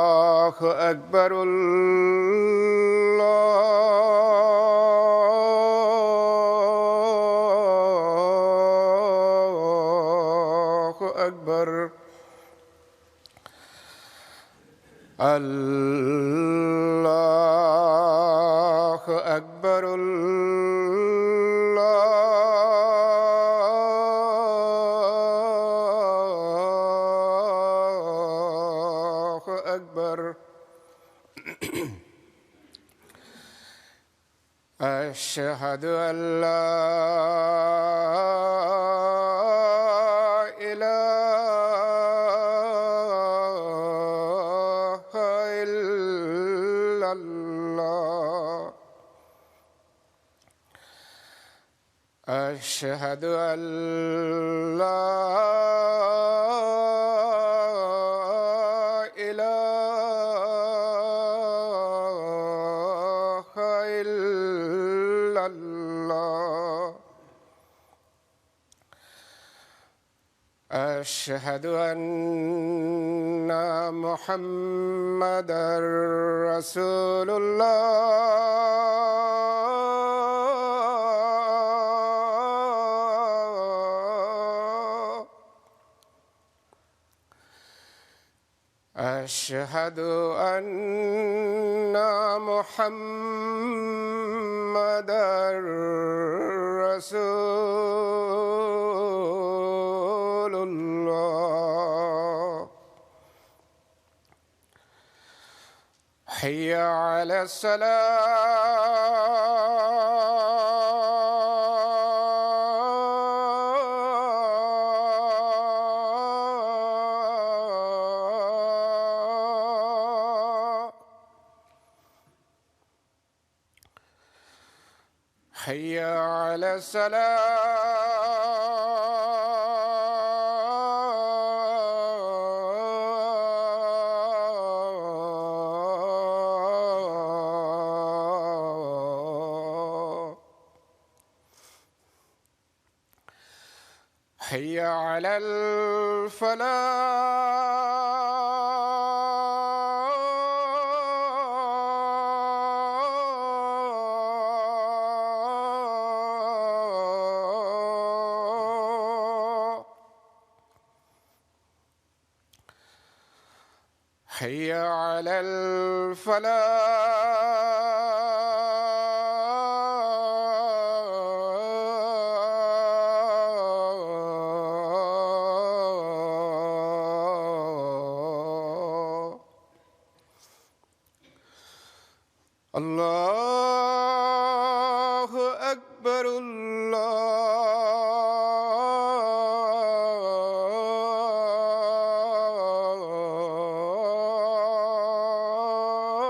الله أكبر. الله أكبر. الله أكبر. الله أكبر. أشهد أن لا إله إلا الله. أشهد أن لا إله إلا الله. أشهد أن محمدًا رسول الله. أشهد أن محمدًا رسول الله. حي على الصلاة. حي على الصلاة. حي على الفلاح. حي على الفلاح. الله أكبر.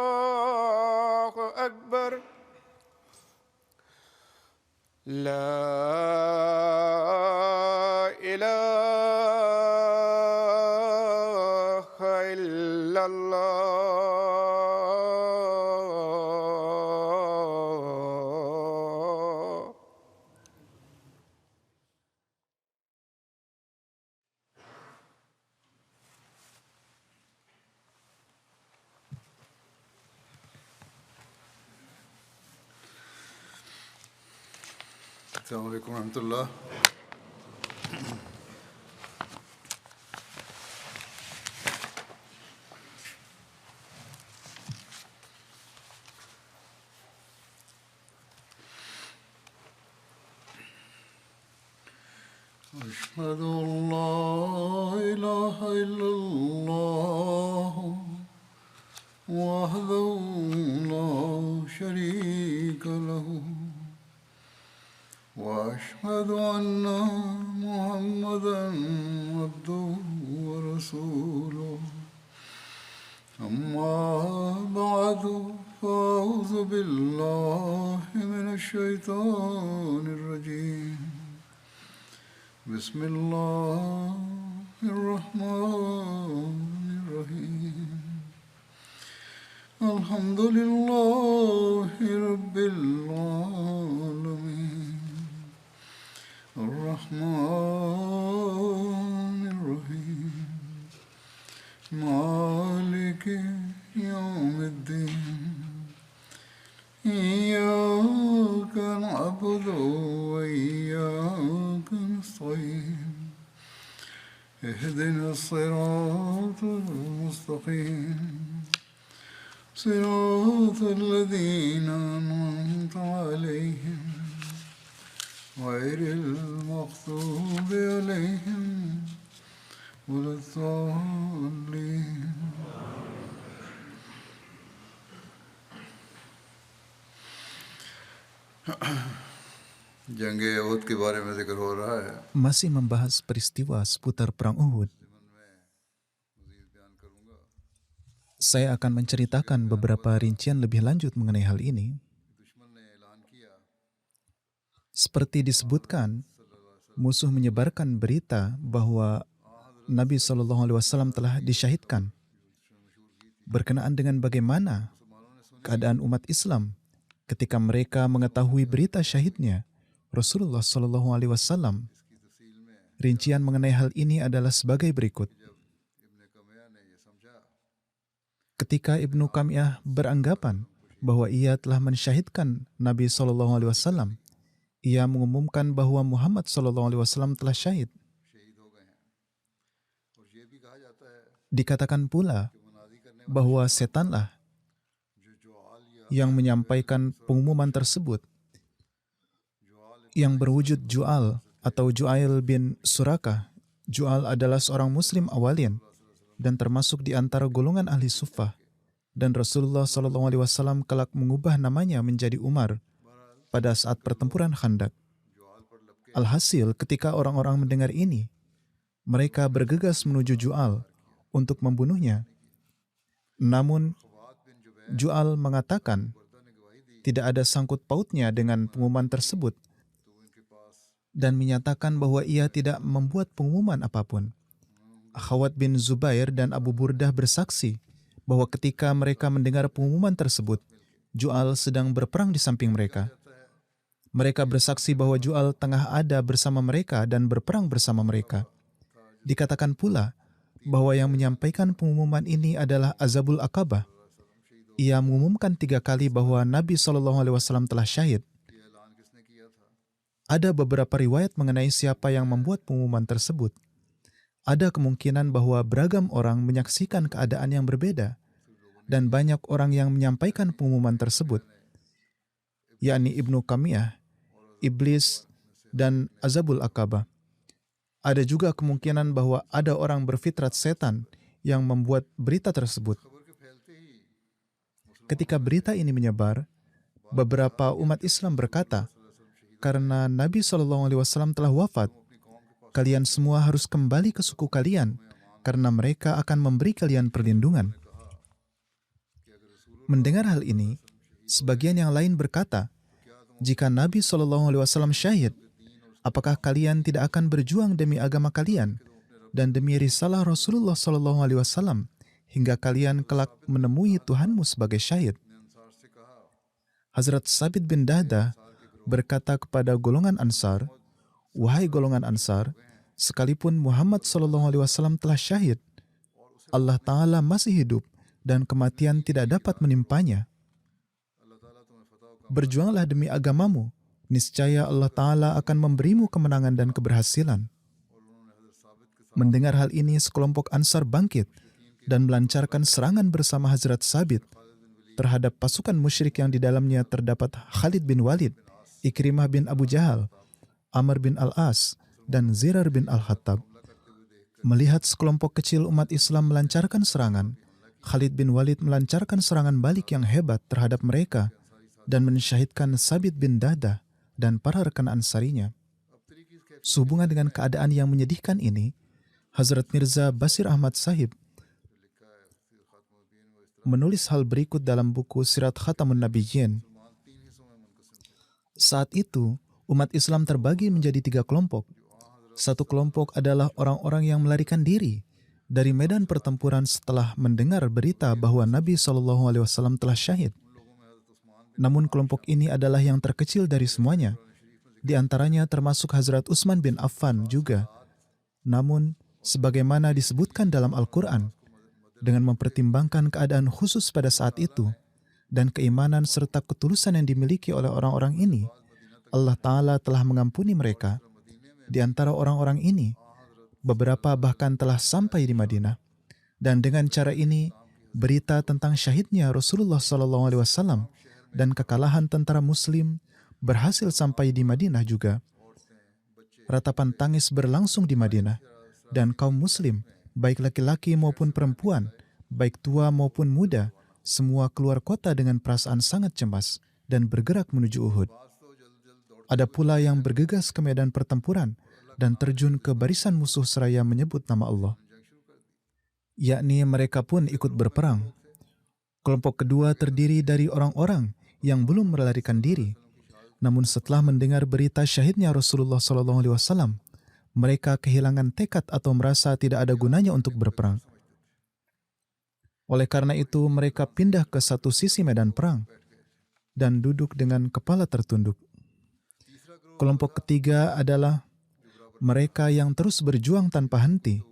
الله أكبر. لا إله إلا الله. السلام عليكم ورحمة الله. أشهد أن لا إله إلا الله وحده لا شريك له وأشهد أن محمدًا عبده ورسوله. أما بعد فأعوذ بالله من الشيطان الرجيم. بسم الله الرحمن الرحيم. الحمد لله رب العالمين الرحمن الرحيم إياك نعبد وإياك نستعين اهدنا الصراط المستقيم صراط الذين أنعمت عليهم غير المغضوب عليهم ولا الضالين. जंग उहद के बारे में जिक्र हो रहा है. Masih membahas peristiwa seputar Perang Uhud. Saya akan menceritakan beberapa rincian lebih lanjut mengenai hal ini. Seperti disebutkan, musuh menyebarkan berita bahwa Nabi SAW telah disyahidkan. Berkenaan dengan bagaimana keadaan umat Islam ketika mereka mengetahui berita syahidnya Rasulullah SAW. Rincian mengenai hal ini adalah sebagai berikut. Ketika Ibnu Qamiyah beranggapan bahwa ia telah mensyahidkan Nabi SAW, ia mengumumkan bahwa Muhammad SAW telah syahid. Dikatakan pula bahwa setanlah yang menyampaikan pengumuman tersebut, yang berwujud Ju'al atau Ju'ail bin Surakah. Ju'al adalah seorang muslim awalin dan termasuk di antara golongan ahli suffah, dan Rasulullah SAW kelak mengubah namanya menjadi Umar pada saat pertempuran Khandak. Alhasil, ketika orang-orang mendengar ini, mereka bergegas menuju Ju'al untuk membunuhnya. Namun, Ju'al mengatakan tidak ada sangkut pautnya dengan pengumuman tersebut dan menyatakan bahwa ia tidak membuat pengumuman apapun. Khawat bin Zubair dan Abu Burdah bersaksi bahwa ketika mereka mendengar pengumuman tersebut, Ju'al sedang berperang di samping mereka. Mereka bersaksi bahwa Ju'al tengah ada bersama mereka dan berperang bersama mereka. Dikatakan pula bahwa yang menyampaikan pengumuman ini adalah Azabul Aqabah. Ia mengumumkan 3 kali bahwa Nabi SAW telah syahid. Ada beberapa riwayat mengenai siapa yang membuat pengumuman tersebut. Ada kemungkinan bahwa beragam orang menyaksikan keadaan yang berbeda, dan banyak orang yang menyampaikan pengumuman tersebut, yakni Ibnu Qamiyah, Iblis, dan Azabul Aqabah. Ada juga kemungkinan bahwa ada orang berfitrat setan yang membuat berita tersebut. Ketika berita ini menyebar, beberapa umat Islam berkata, karena Nabi SAW telah wafat, kalian semua harus kembali ke suku kalian, karena mereka akan memberi kalian perlindungan. Mendengar hal ini, sebagian yang lain berkata, jika Nabi SAW syahid, apakah kalian tidak akan berjuang demi agama kalian dan demi risalah Rasulullah SAW hingga kalian kelak menemui Tuhanmu sebagai syahid? Hazrat Sabit bin Dahdah berkata kepada golongan Ansar, wahai golongan Ansar, sekalipun Muhammad SAW telah syahid, Allah Ta'ala masih hidup dan kematian tidak dapat menimpanya. Berjuanglah demi agamamu, niscaya Allah Ta'ala akan memberimu kemenangan dan keberhasilan. Mendengar hal ini, sekelompok Ansar bangkit dan melancarkan serangan bersama Hazrat Sabit terhadap pasukan musyrik yang di dalamnya terdapat Khalid bin Walid, Ikrimah bin Abu Jahal, Amr bin Al-As, dan Zirar bin Al-Khattab. Melihat sekelompok kecil umat Islam melancarkan serangan, Khalid bin Walid melancarkan serangan balik yang hebat terhadap mereka dan mensyahidkan Sabit bin Dahdah dan para rekan Ansarinya. Sehubungan dengan keadaan yang menyedihkan ini, Hazrat Mirza Basir Ahmad Sahib menulis hal berikut dalam buku Sirat Khatamun Nabiyyin. Saat itu, umat Islam terbagi menjadi 3 kelompok. Satu kelompok adalah orang-orang yang melarikan diri dari medan pertempuran setelah mendengar berita bahwa Nabi SAW telah syahid. Namun kelompok ini adalah yang terkecil dari semuanya. Di antaranya termasuk Hazrat Utsman bin Affan juga. Namun, sebagaimana disebutkan dalam Al-Quran, dengan mempertimbangkan keadaan khusus pada saat itu, dan keimanan serta ketulusan yang dimiliki oleh orang-orang ini, Allah Ta'ala telah mengampuni mereka. Di antara orang-orang ini, beberapa bahkan telah sampai di Madinah. Dan dengan cara ini, berita tentang syahidnya Rasulullah SAW dan kekalahan tentara Muslim berhasil sampai di Madinah juga. Ratapan tangis berlangsung di Madinah, dan kaum Muslim, baik laki-laki maupun perempuan, baik tua maupun muda, semua keluar kota dengan perasaan sangat cemas dan bergerak menuju Uhud. Ada pula yang bergegas ke medan pertempuran dan terjun ke barisan musuh seraya menyebut nama Allah. Yakni mereka pun ikut berperang. Kelompok kedua terdiri dari orang-orang yang belum melarikan diri. Namun setelah mendengar berita syahidnya Rasulullah SAW, mereka kehilangan tekad atau merasa tidak ada gunanya untuk berperang. Oleh karena itu, mereka pindah ke satu sisi medan perang dan duduk dengan kepala tertunduk. Kelompok ketiga adalah mereka yang terus berjuang tanpa henti.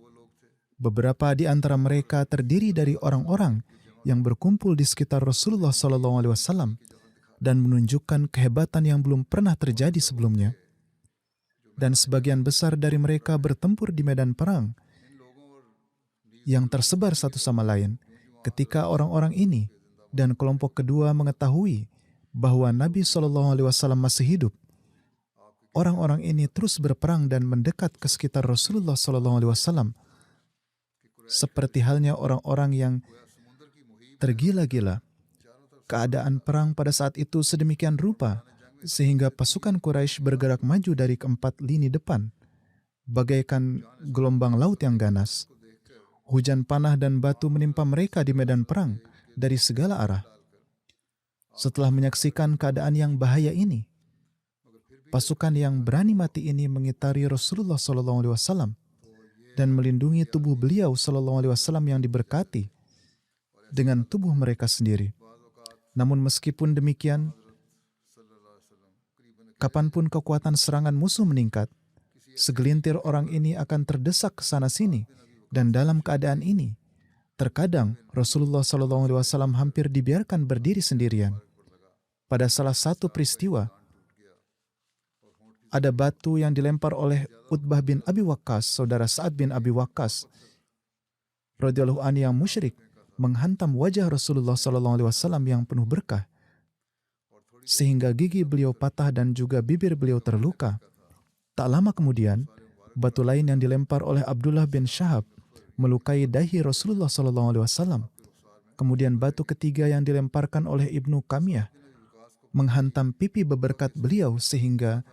Beberapa di antara mereka terdiri dari orang-orang yang berkumpul di sekitar Rasulullah SAW dan menunjukkan kehebatan yang belum pernah terjadi sebelumnya. Dan sebagian besar dari mereka bertempur di medan perang yang tersebar satu sama lain. Ketika orang-orang ini dan kelompok kedua mengetahui bahwa Nabi SAW masih hidup, orang-orang ini terus berperang dan mendekat ke sekitar Rasulullah SAW, seperti halnya orang-orang yang tergila-gila. Keadaan perang pada saat itu sedemikian rupa, sehingga pasukan Quraisy bergerak maju dari keempat lini depan, bagaikan gelombang laut yang ganas. Hujan panah dan batu menimpa mereka di medan perang dari segala arah. Setelah menyaksikan keadaan yang bahaya ini, pasukan yang berani mati ini mengitari Rasulullah SAW dan melindungi tubuh beliau SAW yang diberkati dengan tubuh mereka sendiri. Namun meskipun demikian, kapanpun kekuatan serangan musuh meningkat, segelintir orang ini akan terdesak ke sana-sini, dan dalam keadaan ini, terkadang Rasulullah SAW hampir dibiarkan berdiri sendirian. Pada salah satu peristiwa, ada batu yang dilempar oleh Utbah bin Abi Waqqas, saudara Sa'ad bin Abi Waqqas, radhiyallahu anhu yang musyrik, menghantam wajah Rasulullah SAW yang penuh berkah, sehingga gigi beliau patah dan juga bibir beliau terluka. Tak lama kemudian, batu lain yang dilempar oleh Abdullah bin Syahab melukai dahi Rasulullah SAW. Kemudian batu ketiga yang dilemparkan oleh Ibnu Kamiyah menghantam pipi beberkat beliau sehingga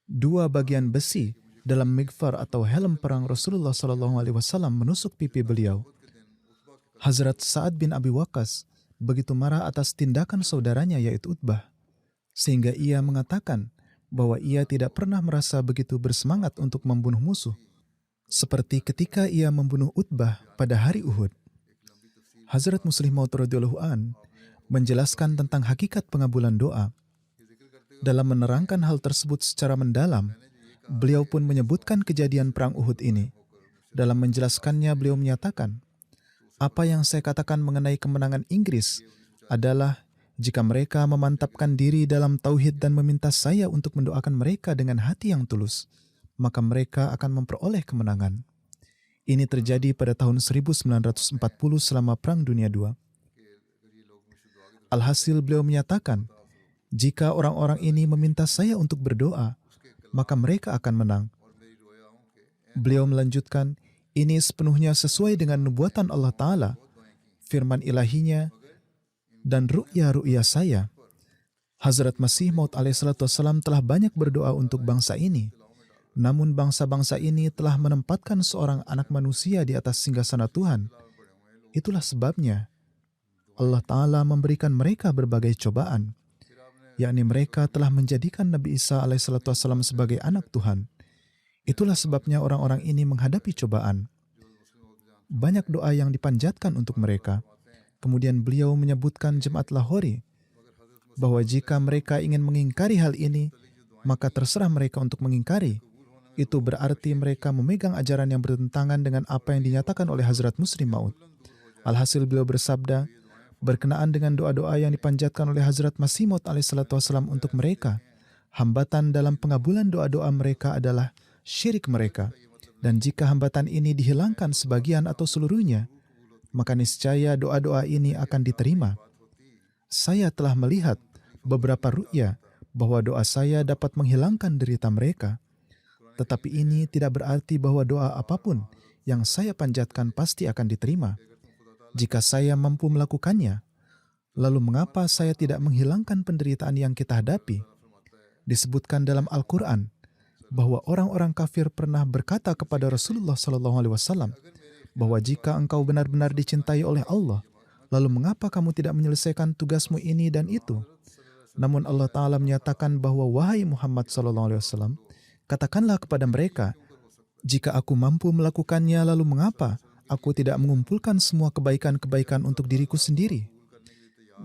dua bagian besi dalam migfar atau helm perang Rasulullah SAW menusuk pipi beliau. Hazrat Sa'ad bin Abi Waqqas begitu marah atas tindakan saudaranya yaitu Utbah, sehingga ia mengatakan bahwa ia tidak pernah merasa begitu bersemangat untuk membunuh musuh, seperti ketika ia membunuh Utbah pada hari Uhud. Hazrat Muslih Maud radhiyallahu an menjelaskan tentang hakikat pengabulan doa. Dalam menerangkan hal tersebut secara mendalam, beliau pun menyebutkan kejadian perang Uhud ini. Dalam menjelaskannya, beliau menyatakan, apa yang saya katakan mengenai kemenangan Inggris adalah jika mereka memantapkan diri dalam tauhid dan meminta saya untuk mendoakan mereka dengan hati yang tulus, maka mereka akan memperoleh kemenangan. Ini terjadi pada tahun 1940 selama Perang Dunia II. Alhasil beliau menyatakan, jika orang-orang ini meminta saya untuk berdoa, maka mereka akan menang. Beliau melanjutkan, ini sepenuhnya sesuai dengan nubuatan Allah Ta'ala, firman ilahinya, dan ru'ya-ru'ya saya. Hazrat Masih Maud alaihissalam telah banyak berdoa untuk bangsa ini. Namun bangsa-bangsa ini telah menempatkan seorang anak manusia di atas singgasana Tuhan. Itulah sebabnya Allah Ta'ala memberikan mereka berbagai cobaan, yakni mereka telah menjadikan Nabi Isa alaihissalam sebagai anak Tuhan. Itulah sebabnya orang-orang ini menghadapi cobaan. Banyak doa yang dipanjatkan untuk mereka. Kemudian beliau menyebutkan Jemaat Lahori bahwa jika mereka ingin mengingkari hal ini, maka terserah mereka untuk mengingkari. Itu berarti mereka memegang ajaran yang bertentangan dengan apa yang dinyatakan oleh Hazrat Muslih Maud. Alhasil beliau bersabda, berkenaan dengan doa-doa yang dipanjatkan oleh Hazrat Masih Maud alaihissalam untuk mereka. Hambatan dalam pengabulan doa-doa mereka adalah syirik mereka. Dan jika hambatan ini dihilangkan sebagian atau seluruhnya, maka niscaya doa-doa ini akan diterima. Saya telah melihat beberapa ru'ya bahwa doa saya dapat menghilangkan derita mereka. Tetapi ini tidak berarti bahwa doa apapun yang saya panjatkan pasti akan diterima. Jika saya mampu melakukannya, lalu mengapa saya tidak menghilangkan penderitaan yang kita hadapi? Disebutkan dalam Al-Quran bahwa orang-orang kafir pernah berkata kepada Rasulullah SAW bahwa jika engkau benar-benar dicintai oleh Allah, lalu mengapa kamu tidak menyelesaikan tugasmu ini dan itu? Namun Allah Ta'ala menyatakan bahwa wahai Muhammad SAW, katakanlah kepada mereka, jika aku mampu melakukannya, lalu mengapa aku tidak mengumpulkan semua kebaikan-kebaikan untuk diriku sendiri?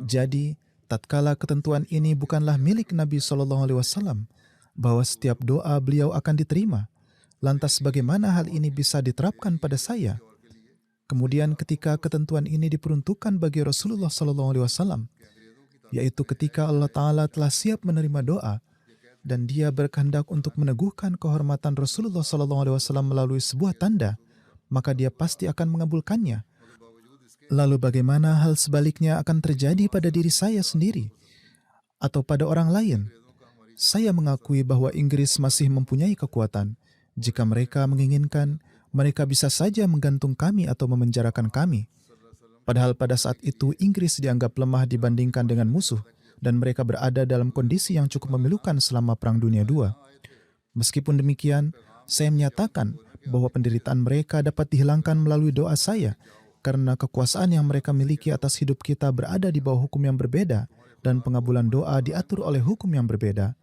Jadi, tatkala ketentuan ini bukanlah milik Nabi SAW, bahwa setiap doa beliau akan diterima, lantas bagaimana hal ini bisa diterapkan pada saya? Kemudian ketika ketentuan ini diperuntukkan bagi Rasulullah SAW, yaitu ketika Allah Ta'ala telah siap menerima doa, dan dia berkehendak untuk meneguhkan kehormatan Rasulullah SAW melalui sebuah tanda, maka dia pasti akan mengabulkannya. Lalu bagaimana hal sebaliknya akan terjadi pada diri saya sendiri atau pada orang lain? Saya mengakui bahwa Inggris masih mempunyai kekuatan. Jika mereka menginginkan, mereka bisa saja menggantung kami atau memenjarakan kami. Padahal pada saat itu Inggris dianggap lemah dibandingkan dengan musuh, dan mereka berada dalam kondisi yang cukup memilukan selama Perang Dunia II. Meskipun demikian, saya menyatakan bahwa penderitaan mereka dapat dihilangkan melalui doa saya, karena kekuasaan yang mereka miliki atas hidup kita berada di bawah hukum yang berbeda, dan pengabulan doa diatur oleh hukum yang berbeda.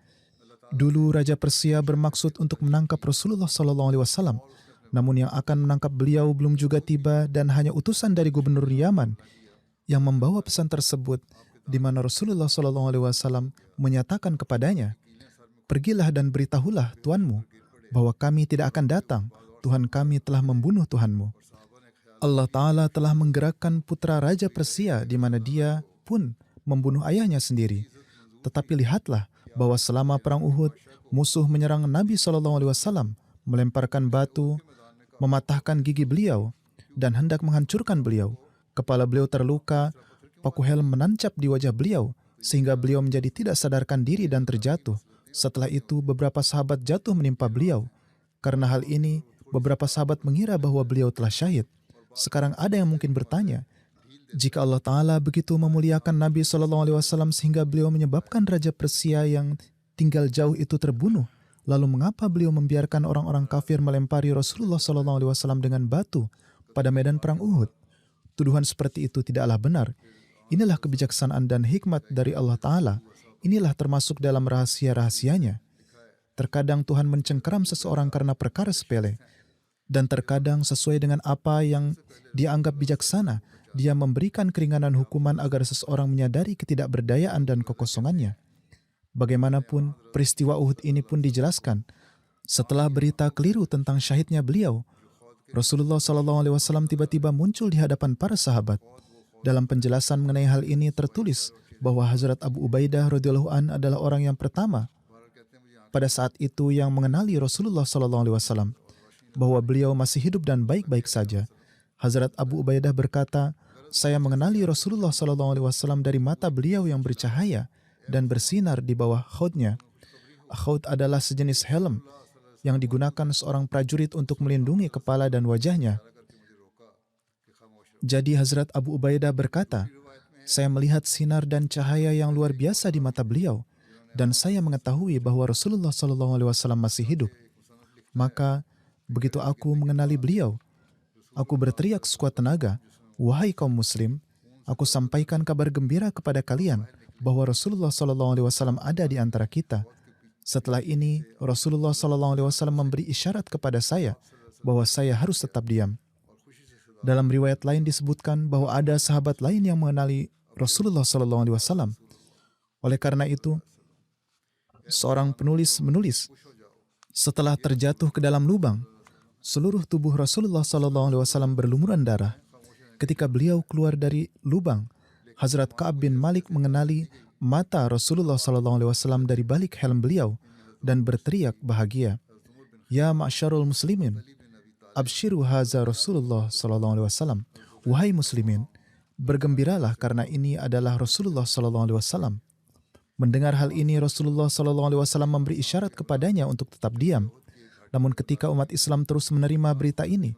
Dulu Raja Persia bermaksud untuk menangkap Rasulullah SAW, namun yang akan menangkap beliau belum juga tiba dan hanya utusan dari gubernur Yaman yang membawa pesan tersebut, di mana Rasulullah SAW menyatakan kepadanya, "Pergilah dan beritahulah Tuanmu bahwa kami tidak akan datang. Tuhan kami telah membunuh Tuhanmu." Allah Ta'ala telah menggerakkan putra Raja Persia di mana dia pun membunuh ayahnya sendiri. Tetapi lihatlah bahwa selama Perang Uhud, musuh menyerang Nabi SAW, melemparkan batu, mematahkan gigi beliau, dan hendak menghancurkan beliau. Kepala beliau terluka, paku helm menancap di wajah beliau, sehingga beliau menjadi tidak sadarkan diri dan terjatuh. Setelah itu, beberapa sahabat jatuh menimpa beliau. Karena hal ini, beberapa sahabat mengira bahwa beliau telah syahid. Sekarang ada yang mungkin bertanya, jika Allah Ta'ala begitu memuliakan Nabi SAW sehingga beliau menyebabkan Raja Persia yang tinggal jauh itu terbunuh, lalu mengapa beliau membiarkan orang-orang kafir melempari Rasulullah SAW dengan batu pada medan Perang Uhud? Tuduhan seperti itu tidaklah benar. Inilah kebijaksanaan dan hikmat dari Allah Ta'ala. Inilah termasuk dalam rahasia-rahasianya. Terkadang Tuhan mencengkeram seseorang karena perkara sepele, dan terkadang sesuai dengan apa yang dia anggap bijaksana, dia memberikan keringanan hukuman agar seseorang menyadari ketidakberdayaan dan kekosongannya. Bagaimanapun, peristiwa Uhud ini pun dijelaskan. Setelah berita keliru tentang syahidnya beliau, Rasulullah SAW tiba-tiba muncul di hadapan para sahabat. Dalam penjelasan mengenai hal ini tertulis bahwa Hazrat Abu Ubaidah radhiyallahu an adalah orang yang pertama pada saat itu yang mengenali Rasulullah SAW, bahwa beliau masih hidup dan baik-baik saja. Hazrat Abu Ubaidah berkata, "Saya mengenali Rasulullah SAW dari mata beliau yang bercahaya dan bersinar di bawah khautnya." Khaut adalah sejenis helm yang digunakan seorang prajurit untuk melindungi kepala dan wajahnya. Jadi Hazrat Abu Ubaidah berkata, "Saya melihat sinar dan cahaya yang luar biasa di mata beliau, dan saya mengetahui bahwa Rasulullah SAW masih hidup. Maka begitu aku mengenali beliau, aku berteriak sekuat tenaga, 'Wahai kaum muslim, aku sampaikan kabar gembira kepada kalian bahwa Rasulullah SAW ada di antara kita.' Setelah ini, Rasulullah SAW memberi isyarat kepada saya bahwa saya harus tetap diam." Dalam riwayat lain disebutkan bahwa ada sahabat lain yang mengenali Rasulullah SAW. Oleh karena itu, seorang penulis menulis, setelah terjatuh ke dalam lubang, seluruh tubuh Rasulullah SAW berlumuran darah. Ketika beliau keluar dari lubang, Hazrat Ka'ab bin Malik mengenali mata Rasulullah SAW dari balik helm beliau dan berteriak bahagia, "Ya ma'syarul muslimin, abshiru haza Rasulullah SAW." Wahai muslimin, bergembiralah karena ini adalah Rasulullah SAW. Mendengar hal ini, Rasulullah SAW memberi isyarat kepadanya untuk tetap diam. Namun ketika umat Islam terus menerima berita ini,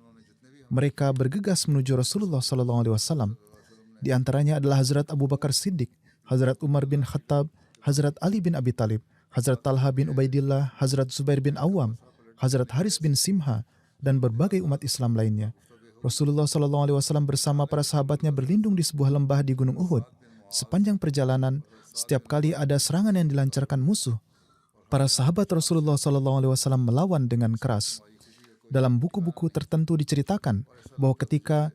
mereka bergegas menuju Rasulullah SAW. Di antaranya adalah Hazrat Abu Bakar Siddiq, Hazrat Umar bin Khattab, Hazrat Ali bin Abi Talib, Hazrat Talha bin Ubaidillah, Hazrat Zubair bin Awam, Hazrat Haris bin Simha, dan berbagai umat Islam lainnya. Rasulullah SAW bersama para sahabatnya berlindung di sebuah lembah di Gunung Uhud. Sepanjang perjalanan, setiap kali ada serangan yang dilancarkan musuh, para sahabat Rasulullah SAW melawan dengan keras. Dalam buku-buku tertentu diceritakan bahwa ketika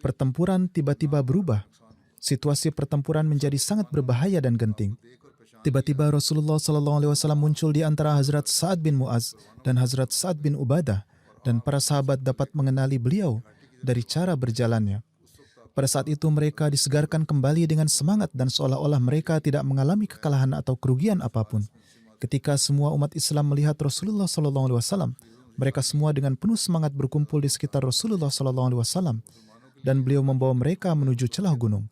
pertempuran tiba-tiba berubah, situasi pertempuran menjadi sangat berbahaya dan genting. Tiba-tiba Rasulullah SAW muncul di antara Hazrat Sa'ad bin Mu'az dan Hazrat Sa'ad bin Ubadah, dan para sahabat dapat mengenali beliau dari cara berjalannya. Pada saat itu mereka disegarkan kembali dengan semangat dan seolah-olah mereka tidak mengalami kekalahan atau kerugian apapun. Ketika semua umat Islam melihat Rasulullah SAW, mereka semua dengan penuh semangat berkumpul di sekitar Rasulullah SAW dan beliau membawa mereka menuju celah gunung.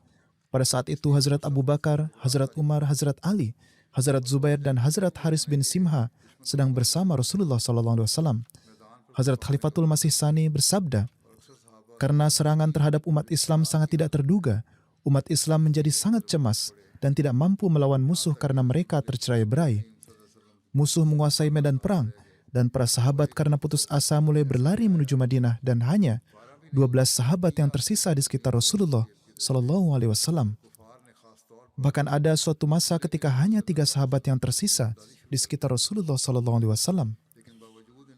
Pada saat itu Hazrat Abu Bakar, Hazrat Umar, Hazrat Ali, Hazrat Zubair dan Hazrat Haris bin Simha sedang bersama Rasulullah SAW. Hazrat Khalifatul Masih Tsani bersabda, "Karena serangan terhadap umat Islam sangat tidak terduga, umat Islam menjadi sangat cemas dan tidak mampu melawan musuh karena mereka tercerai-berai. Musuh menguasai medan perang dan para sahabat karena putus asa mulai berlari menuju Madinah dan hanya 12 sahabat yang tersisa di sekitar Rasulullah SAW. Bahkan ada suatu masa ketika hanya 3 sahabat yang tersisa di sekitar Rasulullah SAW.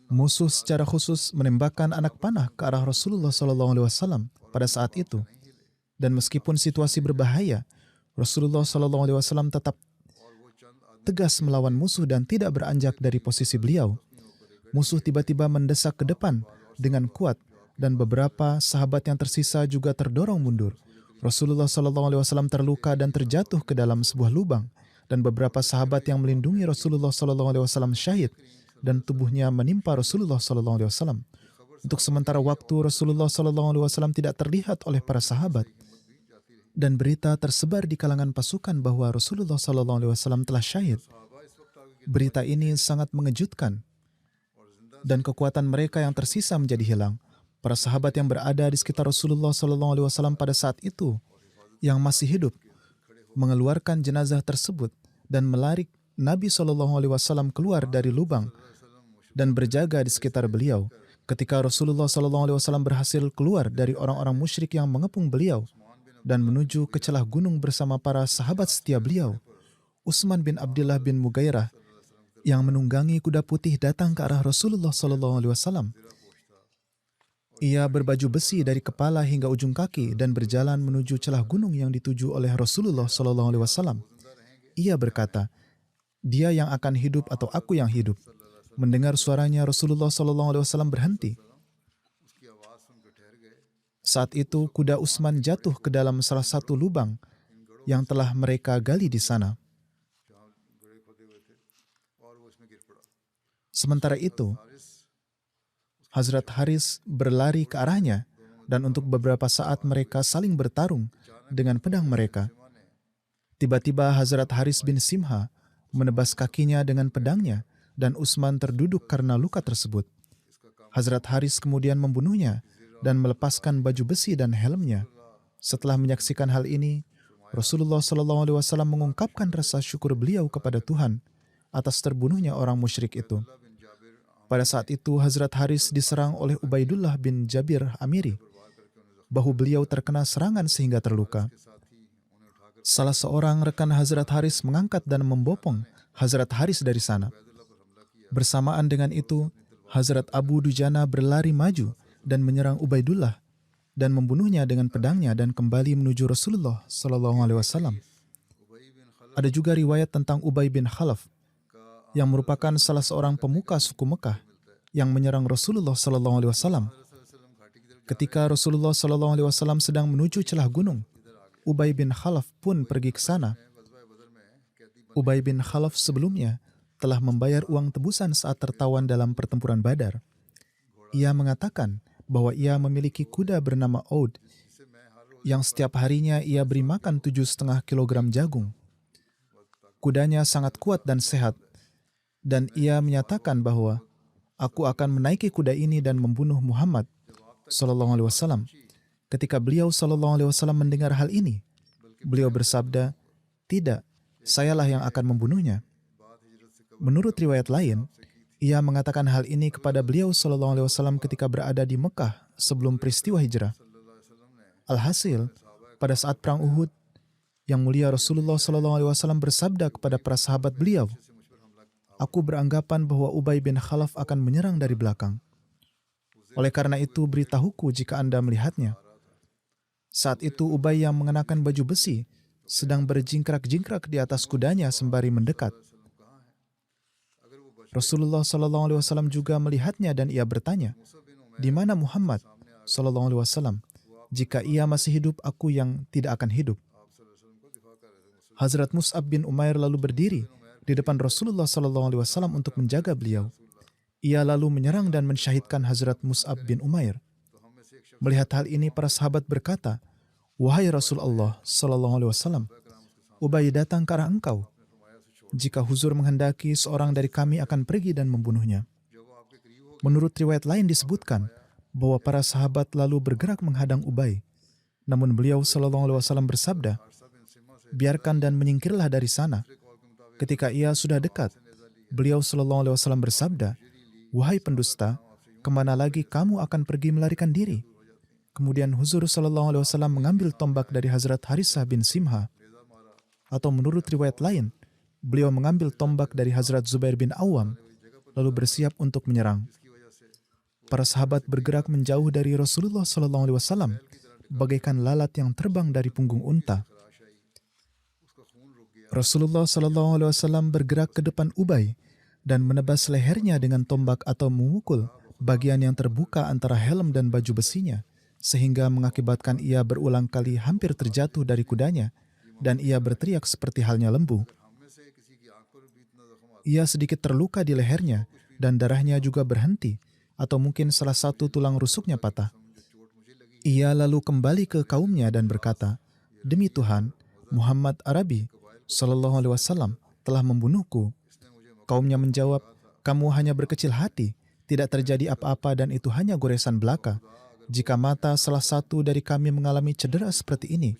Musuh secara khusus menembakkan anak panah ke arah Rasulullah SAW pada saat itu. Dan meskipun situasi berbahaya, Rasulullah SAW tetap tegas melawan musuh dan tidak beranjak dari posisi beliau. Musuh tiba-tiba mendesak ke depan dengan kuat dan beberapa sahabat yang tersisa juga terdorong mundur. Rasulullah SAW terluka dan terjatuh ke dalam sebuah lubang, dan beberapa sahabat yang melindungi Rasulullah SAW syahid dan tubuhnya menimpa Rasulullah SAW. Untuk sementara waktu Rasulullah SAW tidak terlihat oleh para sahabat, dan berita tersebar di kalangan pasukan bahwa Rasulullah SAW telah syahid. Berita ini sangat mengejutkan, dan kekuatan mereka yang tersisa menjadi hilang. Para sahabat yang berada di sekitar Rasulullah SAW pada saat itu, yang masih hidup, mengeluarkan jenazah tersebut dan melarik Nabi SAW keluar dari lubang dan berjaga di sekitar beliau. Ketika Rasulullah SAW berhasil keluar dari orang-orang musyrik yang mengepung beliau dan menuju ke celah gunung bersama para sahabat setia beliau, Utsman bin Abdullah bin Mugairah yang menunggangi kuda putih datang ke arah Rasulullah SAW. Ia berbaju besi dari kepala hingga ujung kaki dan berjalan menuju celah gunung yang dituju oleh Rasulullah SAW. Ia berkata, "Dia yang akan hidup atau aku yang hidup?" Mendengar suaranya, Rasulullah SAW berhenti. Saat itu, kuda Utsman jatuh ke dalam salah satu lubang yang telah mereka gali di sana. Sementara itu, Hazrat Haris berlari ke arahnya, dan untuk beberapa saat mereka saling bertarung dengan pedang mereka. Tiba-tiba Hazrat Haris bin Simha menebas kakinya dengan pedangnya, dan Utsman terduduk karena luka tersebut. Hazrat Haris kemudian membunuhnya dan melepaskan baju besi dan helmnya. Setelah menyaksikan hal ini, Rasulullah SAW mengungkapkan rasa syukur beliau kepada Tuhan atas terbunuhnya orang musyrik itu. Pada saat itu, Hazrat Haris diserang oleh Ubaidullah bin Jabir Amiri. Bahu beliau terkena serangan sehingga terluka. Salah seorang rekan Hazrat Haris mengangkat dan membopong Hazrat Haris dari sana. Bersamaan dengan itu, Hazrat Abu Dujana berlari maju dan menyerang Ubaidullah dan membunuhnya dengan pedangnya dan kembali menuju Rasulullah SAW. Ada juga riwayat tentang Ubay bin Khalaf yang merupakan salah seorang pemuka suku Mekah yang menyerang Rasulullah SAW. Ketika Rasulullah SAW sedang menuju celah gunung, Ubay bin Khalaf pun pergi ke sana. Ubay bin Khalaf sebelumnya telah membayar uang tebusan saat tertawan dalam pertempuran Badar. Ia mengatakan bahwa ia memiliki kuda bernama Oud yang setiap harinya ia beri makan 7,5 kilogram jagung. Kudanya sangat kuat dan sehat, dan ia menyatakan bahwa aku akan menaiki kuda ini dan membunuh Muhammad SAW. Ketika beliau SAW mendengar hal ini, beliau bersabda, "Tidak, sayalah yang akan membunuhnya." Menurut riwayat lain, ia mengatakan hal ini kepada beliau SAW ketika berada di Mekah sebelum peristiwa hijrah. Alhasil, pada saat perang Uhud, Yang Mulia Rasulullah SAW bersabda kepada para sahabat beliau, "Aku beranggapan bahwa Ubay bin Khalaf akan menyerang dari belakang. Oleh karena itu, beritahuku jika Anda melihatnya." Saat itu Ubay yang mengenakan baju besi sedang berjingkrak-jingkrak di atas kudanya sembari mendekat. Rasulullah SAW juga melihatnya dan ia bertanya, "Di mana Muhammad SAW? Jika ia masih hidup, aku yang tidak akan hidup." Hazrat Mus'ab bin Umair lalu berdiri di depan Rasulullah SAW untuk menjaga beliau. Ia lalu menyerang dan mensyahidkan Hazrat Mus'ab bin Umair. Melihat hal ini, para sahabat berkata, "Wahai Rasulullah SAW, Ubay datang ke arah engkau. Jika huzur menghendaki, seorang dari kami akan pergi dan membunuhnya." Menurut riwayat lain disebutkan bahwa para sahabat lalu bergerak menghadang Ubay. Namun beliau SAW bersabda, "Biarkan dan menyingkirlah dari sana." Ketika ia sudah dekat, beliau SAW bersabda, "Wahai pendusta, kemana lagi kamu akan pergi melarikan diri?" Kemudian Huzur SAW mengambil tombak dari Hazrat Harisah bin Simha. Atau menurut riwayat lain, beliau mengambil tombak dari Hazrat Zubair bin Awam, lalu bersiap untuk menyerang. Para sahabat bergerak menjauh dari Rasulullah SAW, bagaikan lalat yang terbang dari punggung unta. Rasulullah SAW bergerak ke depan Ubay dan menebas lehernya dengan tombak atau memukul bagian yang terbuka antara helm dan baju besinya, sehingga mengakibatkan ia berulang kali hampir terjatuh dari kudanya, dan ia berteriak seperti halnya lembu. Ia sedikit terluka di lehernya, dan darahnya juga berhenti, atau mungkin salah satu tulang rusuknya patah. Ia lalu kembali ke kaumnya dan berkata, "Demi Tuhan, Muhammad Arabi SAW telah membunuhku." Kaumnya menjawab, "Kamu hanya berkecil hati, tidak terjadi apa-apa dan itu hanya goresan belaka. Jika mata salah satu dari kami mengalami cedera seperti ini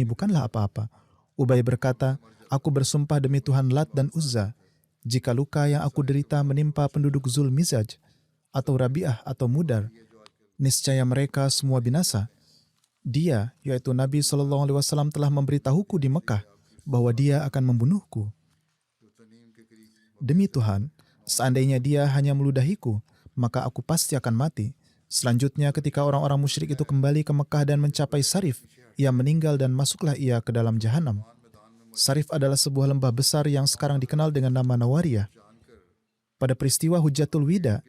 bukanlah apa-apa." Ubay berkata, "Aku bersumpah demi Tuhan Lat dan Uzza, jika luka yang aku derita menimpa penduduk Zul Mizaj, atau Rabi'ah atau Mudar, niscaya mereka semua binasa. Dia, yaitu Nabi SAW telah memberitahuku di Mekah bahwa dia akan membunuhku. Demi Tuhan, seandainya dia hanya meludahiku, maka aku pasti akan mati." Selanjutnya, ketika orang-orang musyrik itu kembali ke Mekah dan mencapai Sarif, ia meninggal dan masuklah ia ke dalam jahanam. Sarif adalah sebuah lembah besar yang sekarang dikenal dengan nama Nawariyah. Pada peristiwa Hujjatul Wida,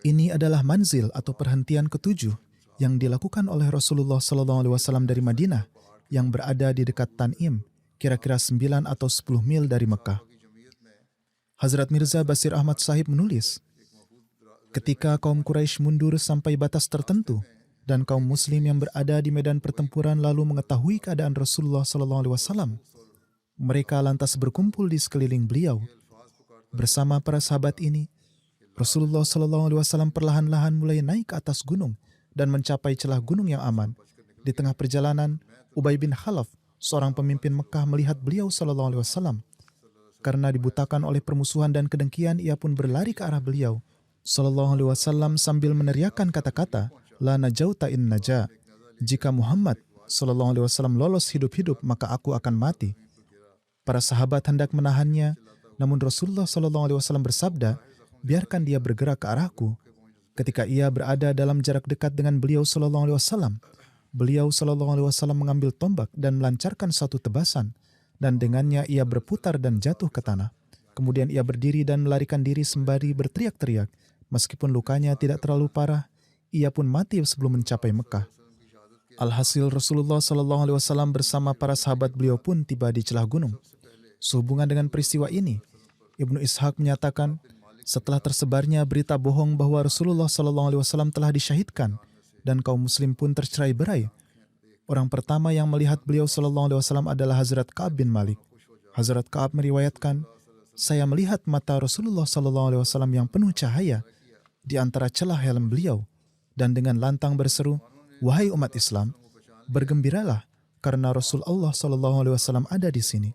ini adalah manzil atau perhentian ketujuh yang dilakukan oleh Rasulullah SAW dari Madinah yang berada di dekat Tan'im, kira-kira 9 atau 10 mil dari Mekah. Hazrat Mirza Basir Ahmad Sahib menulis, "Ketika kaum Quraisy mundur sampai batas tertentu dan kaum muslim yang berada di medan pertempuran lalu mengetahui keadaan Rasulullah SAW, mereka lantas berkumpul di sekeliling beliau. Bersama para sahabat ini, Rasulullah SAW perlahan-lahan mulai naik ke atas gunung dan mencapai celah gunung yang aman. Di tengah perjalanan, Ubay bin Khalaf, seorang pemimpin Mekah, melihat beliau SAW. Karena dibutakan oleh permusuhan dan kedengkian, ia pun berlari ke arah beliau SAW sambil meneriakkan kata-kata, 'La najauta in naja.' Jika Muhammad SAW lolos hidup-hidup, maka aku akan mati." Para sahabat hendak menahannya, namun Rasulullah SAW bersabda, "Biarkan dia bergerak ke arahku." Ketika ia berada dalam jarak dekat dengan beliau SAW, beliau SAW mengambil tombak dan melancarkan satu tebasan, dan dengannya ia berputar dan jatuh ke tanah. Kemudian ia berdiri dan melarikan diri sembari berteriak. Meskipun lukanya tidak terlalu parah, ia pun mati sebelum mencapai Mekah. Alhasil Rasulullah SAW bersama para sahabat beliau pun tiba di celah gunung. Sehubungan dengan peristiwa ini, Ibnu Ishaq menyatakan, setelah tersebarnya berita bohong bahwa Rasulullah SAW telah disyahidkan dan kaum muslim pun tercerai-berai, orang pertama yang melihat beliau SAW adalah Hazrat Ka'ab bin Malik. Hazrat Ka'ab meriwayatkan, saya melihat mata Rasulullah SAW yang penuh cahaya di antara celah helm beliau dan dengan lantang berseru, wahai umat Islam, bergembiralah karena Rasulullah SAW ada di sini.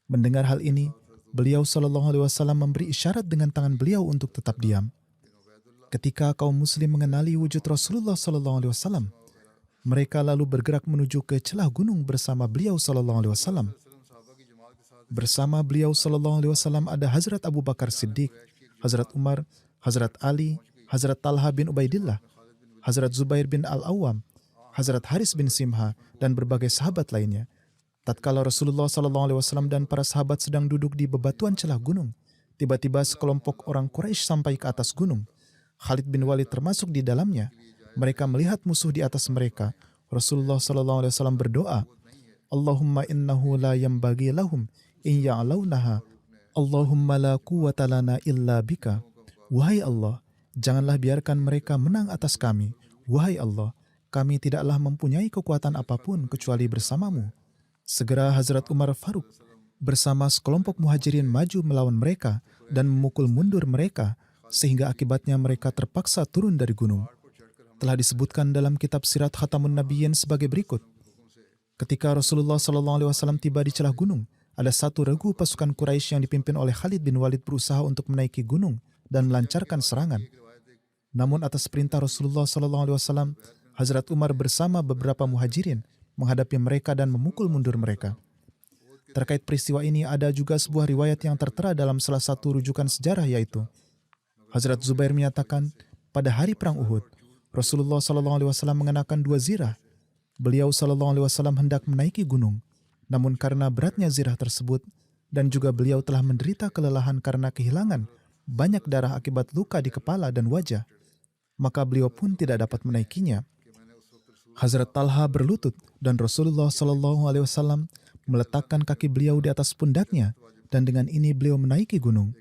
Mendengar hal ini, beliau SAW memberi isyarat dengan tangan beliau untuk tetap diam. Ketika kaum muslim mengenali wujud Rasulullah SAW, mereka lalu bergerak menuju ke celah gunung bersama beliau SAW. Bersama beliau SAW ada Hazrat Abu Bakar Siddiq, Hazrat Umar, Hazrat Ali, Hazrat Talha bin Ubaidillah, Hazrat Zubair bin Al-Awwam, Hazrat Haris bin Simha, dan berbagai sahabat lainnya. Tatkala Rasulullah SAW dan para sahabat sedang duduk di bebatuan celah gunung, tiba-tiba sekelompok orang Quraisy sampai ke atas gunung. Khalid bin Walid termasuk di dalamnya. Mereka melihat musuh di atas mereka. Rasulullah SAW berdoa, Allahumma innahu la yambagi lahum in ya'launaha. Allahumma la quwwata lana illa bika. Wahai Allah, janganlah biarkan mereka menang atas kami. Wahai Allah, kami tidaklah mempunyai kekuatan apapun kecuali bersamamu. Segera Hazrat Umar Faruk bersama sekelompok muhajirin maju melawan mereka dan memukul mundur mereka sehingga akibatnya mereka terpaksa turun dari gunung. Telah disebutkan dalam kitab Sirat Khatamun Nabiyyin sebagai berikut. Ketika Rasulullah SAW tiba di celah gunung, ada satu regu pasukan Quraisy yang dipimpin oleh Khalid bin Walid berusaha untuk menaiki gunung dan melancarkan serangan. Namun atas perintah Rasulullah SAW, Hazrat Umar bersama beberapa muhajirin menghadapi mereka dan memukul mundur mereka. Terkait peristiwa ini ada juga sebuah riwayat yang tertera dalam salah satu rujukan sejarah, yaitu Hazrat Zubair menyatakan, pada hari perang Uhud, Rasulullah SAW mengenakan 2 zirah. Beliau SAW hendak menaiki gunung, namun karena beratnya zirah tersebut dan juga beliau telah menderita kelelahan karena kehilangan banyak darah akibat luka di kepala dan wajah, maka beliau pun tidak dapat menaikinya. Hazrat Talha berlutut dan Rasulullah SAW meletakkan kaki beliau di atas pundaknya dan dengan ini beliau menaiki gunung.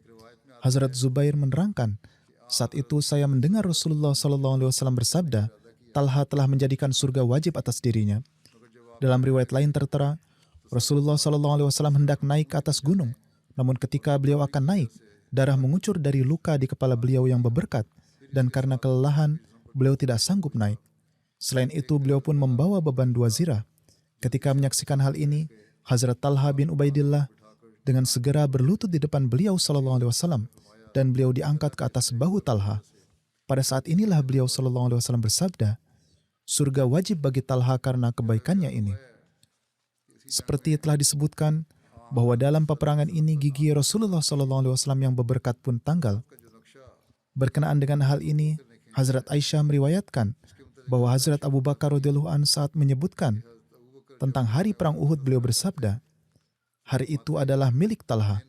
Hazrat Zubair menerangkan, saat itu saya mendengar Rasulullah SAW bersabda, Talha telah menjadikan surga wajib atas dirinya. Dalam riwayat lain tertera, Rasulullah SAW hendak naik ke atas gunung, namun ketika beliau akan naik, darah mengucur dari luka di kepala beliau yang berberkat, dan karena kelelahan, beliau tidak sanggup naik. Selain itu, beliau pun membawa beban 2 zirah. Ketika menyaksikan hal ini, Hazrat Talha bin Ubaidillah dengan segera berlutut di depan beliau SAW dan beliau diangkat ke atas bahu Talha. Pada saat inilah beliau SAW bersabda, surga wajib bagi Talha karena kebaikannya ini. Seperti telah disebutkan bahwa dalam peperangan ini gigi Rasulullah SAW yang berberkat pun tanggal. Berkenaan dengan hal ini, Hazrat Aisyah meriwayatkan bahwa Hazrat Abu Bakar radhiyallahu anhu saat menyebutkan tentang hari perang Uhud beliau bersabda, hari itu adalah milik Talha.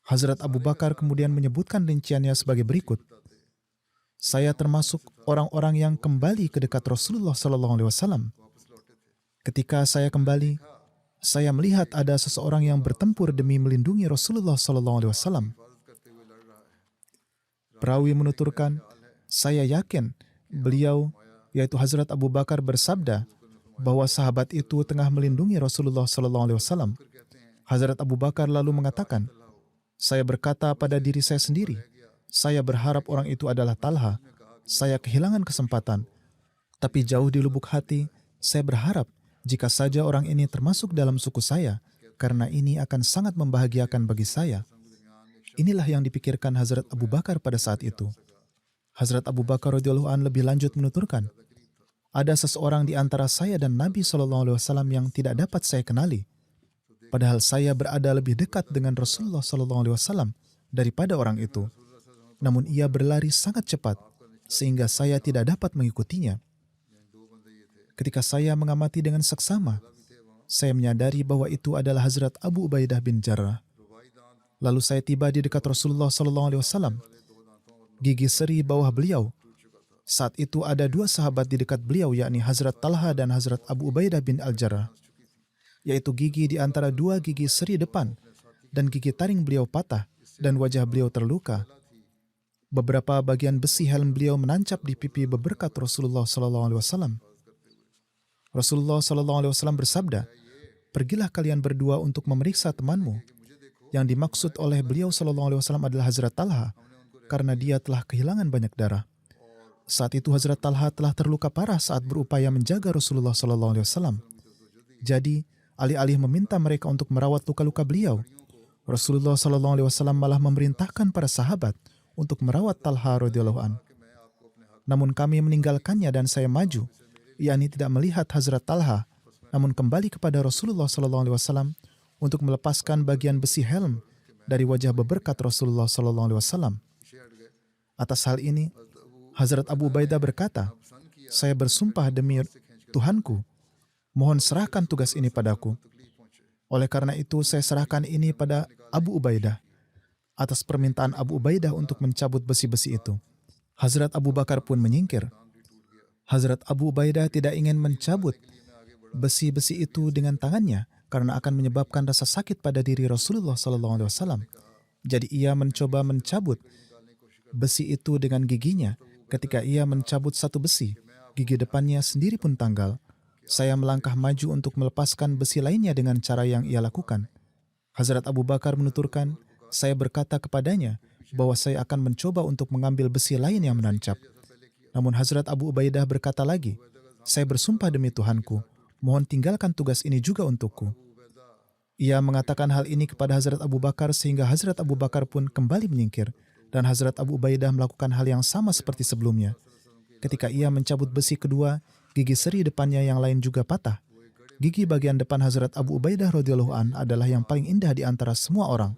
Hazrat Abu Bakar kemudian menyebutkan rinciannya sebagai berikut. Saya termasuk orang-orang yang kembali ke dekat Rasulullah SAW. Ketika saya kembali, saya melihat ada seseorang yang bertempur demi melindungi Rasulullah SAW. Perawi menuturkan, saya yakin beliau, yaitu Hazrat Abu Bakar bersabda bahwa sahabat itu tengah melindungi Rasulullah SAW. Hazrat Abu Bakar lalu mengatakan, saya berkata pada diri saya sendiri, saya berharap orang itu adalah Talha. Saya kehilangan kesempatan. Tapi jauh di lubuk hati, saya berharap jika saja orang ini termasuk dalam suku saya, karena ini akan sangat membahagiakan bagi saya. Inilah yang dipikirkan Hazrat Abu Bakar pada saat itu. Hazrat Abu Bakar radhiyallahu anhu lebih lanjut menuturkan, ada seseorang di antara saya dan Nabi SAW yang tidak dapat saya kenali, padahal saya berada lebih dekat dengan Rasulullah SAW daripada orang itu. Namun ia berlari sangat cepat, sehingga saya tidak dapat mengikutinya. Ketika saya mengamati dengan seksama, saya menyadari bahwa itu adalah Hazrat Abu Ubaidah bin Jarrah. Lalu saya tiba di dekat Rasulullah SAW. Gigi seri bawah beliau Saat itu ada dua sahabat di dekat beliau, yakni Hazrat Talha dan Hazrat Abu Ubaidah bin Al-Jarrah, yaitu gigi di antara dua gigi seri depan dan gigi taring beliau patah dan wajah beliau terluka. Beberapa bagian besi helm beliau menancap di pipi beberkat Rasulullah SAW. Rasulullah SAW bersabda, "Pergilah kalian berdua untuk memeriksa temanmu." Yang dimaksud oleh beliau SAW adalah Hazrat Talha, karena dia telah kehilangan banyak darah. Saat itu Hazrat Talha telah terluka parah saat berupaya menjaga Rasulullah SAW. Jadi, alih-alih meminta mereka untuk merawat luka-luka beliau, Rasulullah SAW malah memerintahkan para sahabat untuk merawat Talha radhiyallahu an. Namun kami meninggalkannya dan saya maju, yakni tidak melihat Hazrat Talha, namun kembali kepada Rasulullah SAW untuk melepaskan bagian besi helm dari wajah beberkat Rasulullah SAW. Atas hal ini, Hazrat Abu Ubaidah berkata, "Saya bersumpah demi Tuhanku, mohon serahkan tugas ini padaku." Oleh karena itu, saya serahkan ini pada Abu Ubaidah. Atas permintaan Abu Ubaidah untuk mencabut besi-besi itu, Hazrat Abu Bakar pun menyingkir. Hazrat Abu Ubaidah tidak ingin mencabut besi-besi itu dengan tangannya karena akan menyebabkan rasa sakit pada diri Rasulullah SAW. Jadi ia mencoba mencabut besi itu dengan giginya. Ketika ia mencabut satu besi, gigi depannya sendiri pun tanggal. Saya melangkah maju untuk melepaskan besi lainnya dengan cara yang ia lakukan. Hazrat Abu Bakar menuturkan, saya berkata kepadanya bahwa saya akan mencoba untuk mengambil besi lain yang menancap. Namun Hazrat Abu Ubaidah berkata lagi, "Saya bersumpah demi Tuhanku, mohon tinggalkan tugas ini juga untukku." Ia mengatakan hal ini kepada Hazrat Abu Bakar sehingga Hazrat Abu Bakar pun kembali menyingkir dan Hazrat Abu Ubaidah melakukan hal yang sama seperti sebelumnya. Ketika ia mencabut besi kedua, gigi seri depannya yang lain juga patah. Gigi bagian depan Hazrat Abu Ubaidah radhiyallahu an adalah yang paling indah di antara semua orang.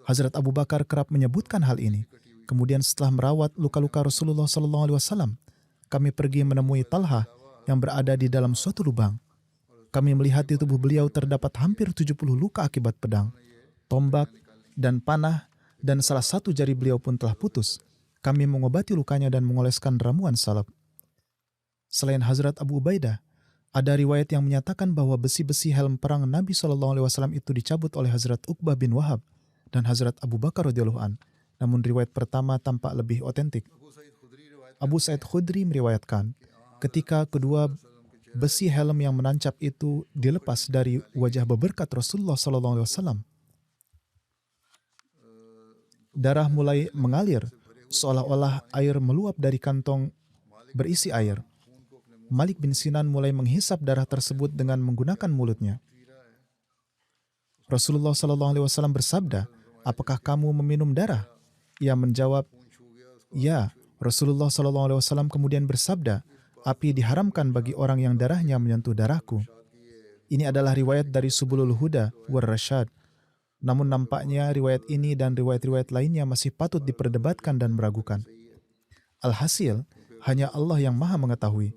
Hazrat Abu Bakar kerap menyebutkan hal ini. Kemudian setelah merawat luka-luka Rasulullah SAW, kami pergi menemui Talha yang berada di dalam suatu lubang. Kami melihat di tubuh beliau terdapat hampir 70 luka akibat pedang, tombak, dan panah, dan salah satu jari beliau pun telah putus. Kami mengobati lukanya dan mengoleskan ramuan salep. Selain Hazrat Abu Ubaidah, ada riwayat yang menyatakan bahwa besi-besi helm perang Nabi SAW itu dicabut oleh Hazrat Uqbah bin Wahab dan Hazrat Abu Bakar radhiyallahu an. Namun riwayat pertama tampak lebih otentik. Abu Sa'id Khudri meriwayatkan, ketika kedua besi helm yang menancap itu dilepas dari wajah beberkat Rasulullah SAW, darah mulai mengalir, seolah-olah air meluap dari kantong berisi air. Malik bin Sinan mulai menghisap darah tersebut dengan menggunakan mulutnya. Rasulullah SAW bersabda, "Apakah kamu meminum darah?" Ia menjawab, "Ya." Rasulullah SAW kemudian bersabda, "Api diharamkan bagi orang yang darahnya menyentuh darahku." Ini adalah riwayat dari Subulul Huda war Rasyad. Namun nampaknya riwayat ini dan riwayat-riwayat lainnya masih patut diperdebatkan dan meragukan. Alhasil, hanya Allah yang Maha mengetahui.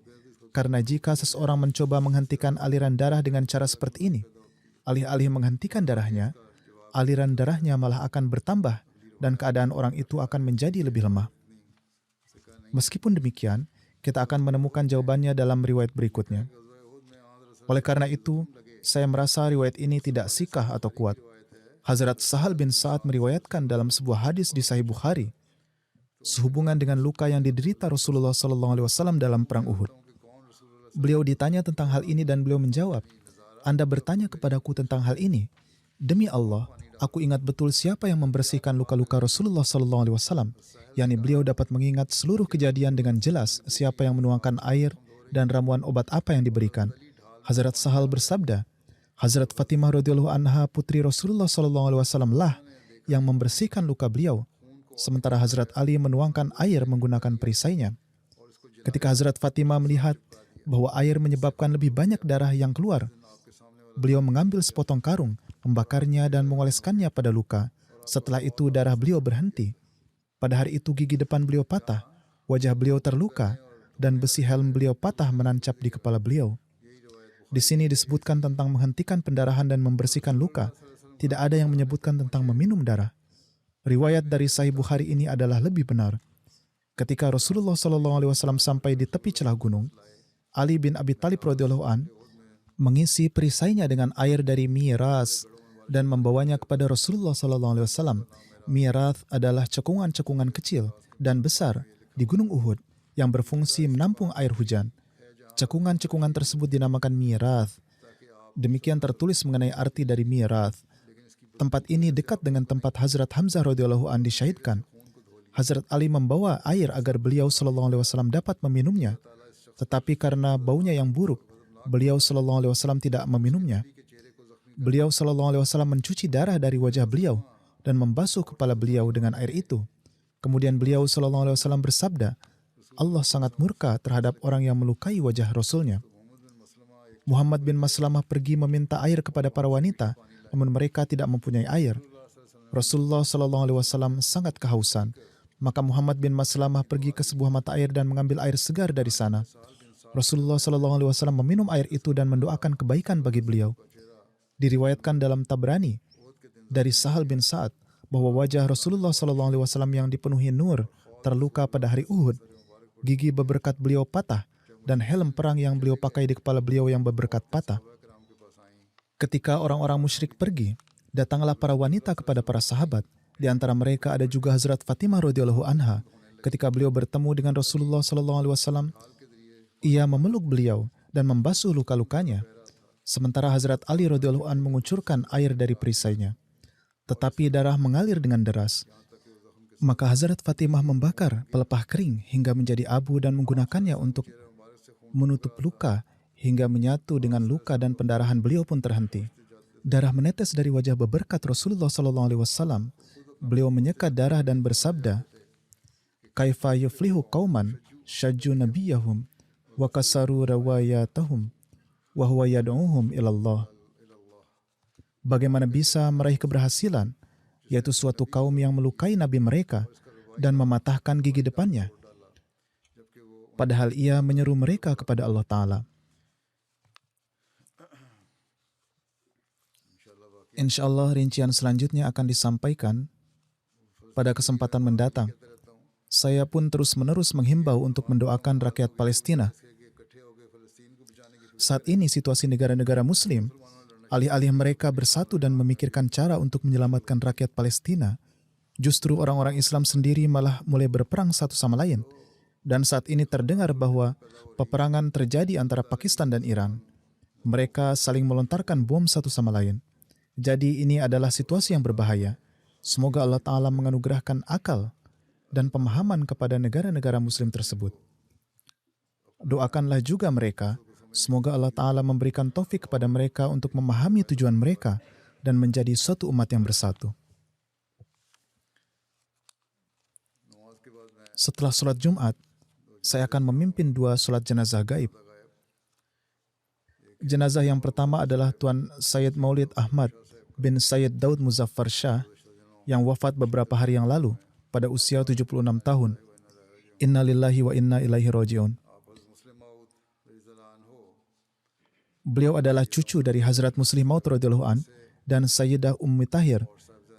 Karena jika seseorang mencoba menghentikan aliran darah dengan cara seperti ini, alih-alih menghentikan darahnya, aliran darahnya malah akan bertambah dan keadaan orang itu akan menjadi lebih lemah. Meskipun demikian, kita akan menemukan jawabannya dalam riwayat berikutnya. Oleh karena itu, saya merasa riwayat ini tidak sihah atau kuat. Hazrat Sahal bin Sa'ad meriwayatkan dalam sebuah hadis di Sahih Bukhari, sehubungan dengan luka yang diderita Rasulullah SAW dalam perang Uhud. Beliau ditanya tentang hal ini dan beliau menjawab, "Anda bertanya kepadaku tentang hal ini. Demi Allah, aku ingat betul siapa yang membersihkan luka-luka Rasulullah SAW, yakni beliau dapat mengingat seluruh kejadian dengan jelas siapa yang menuangkan air dan ramuan obat apa yang diberikan." Hazrat Sahal bersabda, "Hazrat Fatimah radhiyallahu anha putri Rasulullah SAW lah yang membersihkan luka beliau, sementara Hazrat Ali menuangkan air menggunakan perisainya." Ketika Hazrat Fatimah melihat bahwa air menyebabkan lebih banyak darah yang keluar, beliau mengambil sepotong karung, membakarnya dan mengoleskannya pada luka. Setelah itu darah beliau berhenti. Pada hari itu gigi depan beliau patah, wajah beliau terluka, dan besi helm beliau patah menancap di kepala beliau. Di sini disebutkan tentang menghentikan pendarahan dan membersihkan luka. Tidak ada yang menyebutkan tentang meminum darah. Riwayat dari Sahih Bukhari ini adalah lebih benar. Ketika Rasulullah SAW sampai di tepi celah gunung, Ali bin Abi Thalib radhiyallahu an mengisi perisainya dengan air dari miras dan membawanya kepada Rasulullah SAW. Miras adalah cekungan-cekungan kecil dan besar di Gunung Uhud yang berfungsi menampung air hujan. Cekungan-cekungan tersebut dinamakan miras. Demikian tertulis mengenai arti dari miras. Tempat ini dekat dengan tempat Hazrat Hamzah radhiyallahu an disyahidkan. Hazrat Ali membawa air agar beliau SAW dapat meminumnya. Tetapi karena baunya yang buruk, beliau SAW tidak meminumnya. Beliau SAW mencuci darah dari wajah beliau dan membasuh kepala beliau dengan air itu. Kemudian beliau SAW bersabda, Allah sangat murka terhadap orang yang melukai wajah Rasulnya. Muhammad bin Maslamah pergi meminta air kepada para wanita, namun mereka tidak mempunyai air. Rasulullah SAW sangat kehausan. Maka Muhammad bin Maslamah pergi ke sebuah mata air dan mengambil air segar dari sana. Rasulullah SAW meminum air itu dan mendoakan kebaikan bagi beliau. Diriwayatkan dalam Tabrani dari Sahal bin Sa'ad bahwa wajah Rasulullah SAW yang dipenuhi nur terluka pada hari Uhud. Gigi beberkat beliau patah dan helm perang yang beliau pakai di kepala beliau yang beberkat patah. Ketika orang-orang musyrik pergi, datanglah para wanita kepada para sahabat. Di antara mereka ada juga Hazrat Fatimah radhiyallahu anha. Ketika beliau bertemu dengan Rasulullah SAW, ia memeluk beliau dan membasuh luka-lukanya. Sementara Hazrat Ali radhiyallahu an mengucurkan air dari perisainya. Tetapi darah mengalir dengan deras. Maka Hazrat Fatimah membakar pelepah kering hingga menjadi abu dan menggunakannya untuk menutup luka hingga menyatu dengan luka dan pendarahan beliau pun terhenti. Darah menetes dari wajah beberkat Rasulullah SAW. Beliau menyekat darah dan bersabda, Kaifa yuflihu qauman syajju nabiyahum wa kasaru rawayatahum wa huwa yad'uhum ilallah. Bagaimana bisa meraih keberhasilan, yaitu suatu kaum yang melukai nabi mereka dan mematahkan gigi depannya, padahal ia menyeru mereka kepada Allah Ta'ala. InsyaAllah rincian selanjutnya akan disampaikan pada kesempatan mendatang. Saya pun terus-menerus menghimbau untuk mendoakan rakyat Palestina. Saat ini situasi negara-negara Muslim, alih-alih mereka bersatu dan memikirkan cara untuk menyelamatkan rakyat Palestina, justru orang-orang Islam sendiri malah mulai berperang satu sama lain. Dan saat ini terdengar bahwa peperangan terjadi antara Pakistan dan Iran. Mereka saling melontarkan bom satu sama lain. Jadi ini adalah situasi yang berbahaya. Semoga Allah Ta'ala menganugerahkan akal dan pemahaman kepada negara-negara Muslim tersebut. Doakanlah juga mereka, semoga Allah Ta'ala memberikan taufik kepada mereka untuk memahami tujuan mereka dan menjadi suatu umat yang bersatu. Setelah sholat Jumat, saya akan memimpin 2 sholat jenazah gaib. Jenazah yang pertama adalah Tuan Sayyid Maulid Ahmad bin Sayyid Daud Muzaffar Shah yang wafat beberapa hari yang lalu pada usia 76 tahun. Inna lillahi wa inna ilaihi raji'un. Beliau adalah cucu dari Hazrat Muslih Maud radhiyallahu an dan Sayyidah Ummi Tahir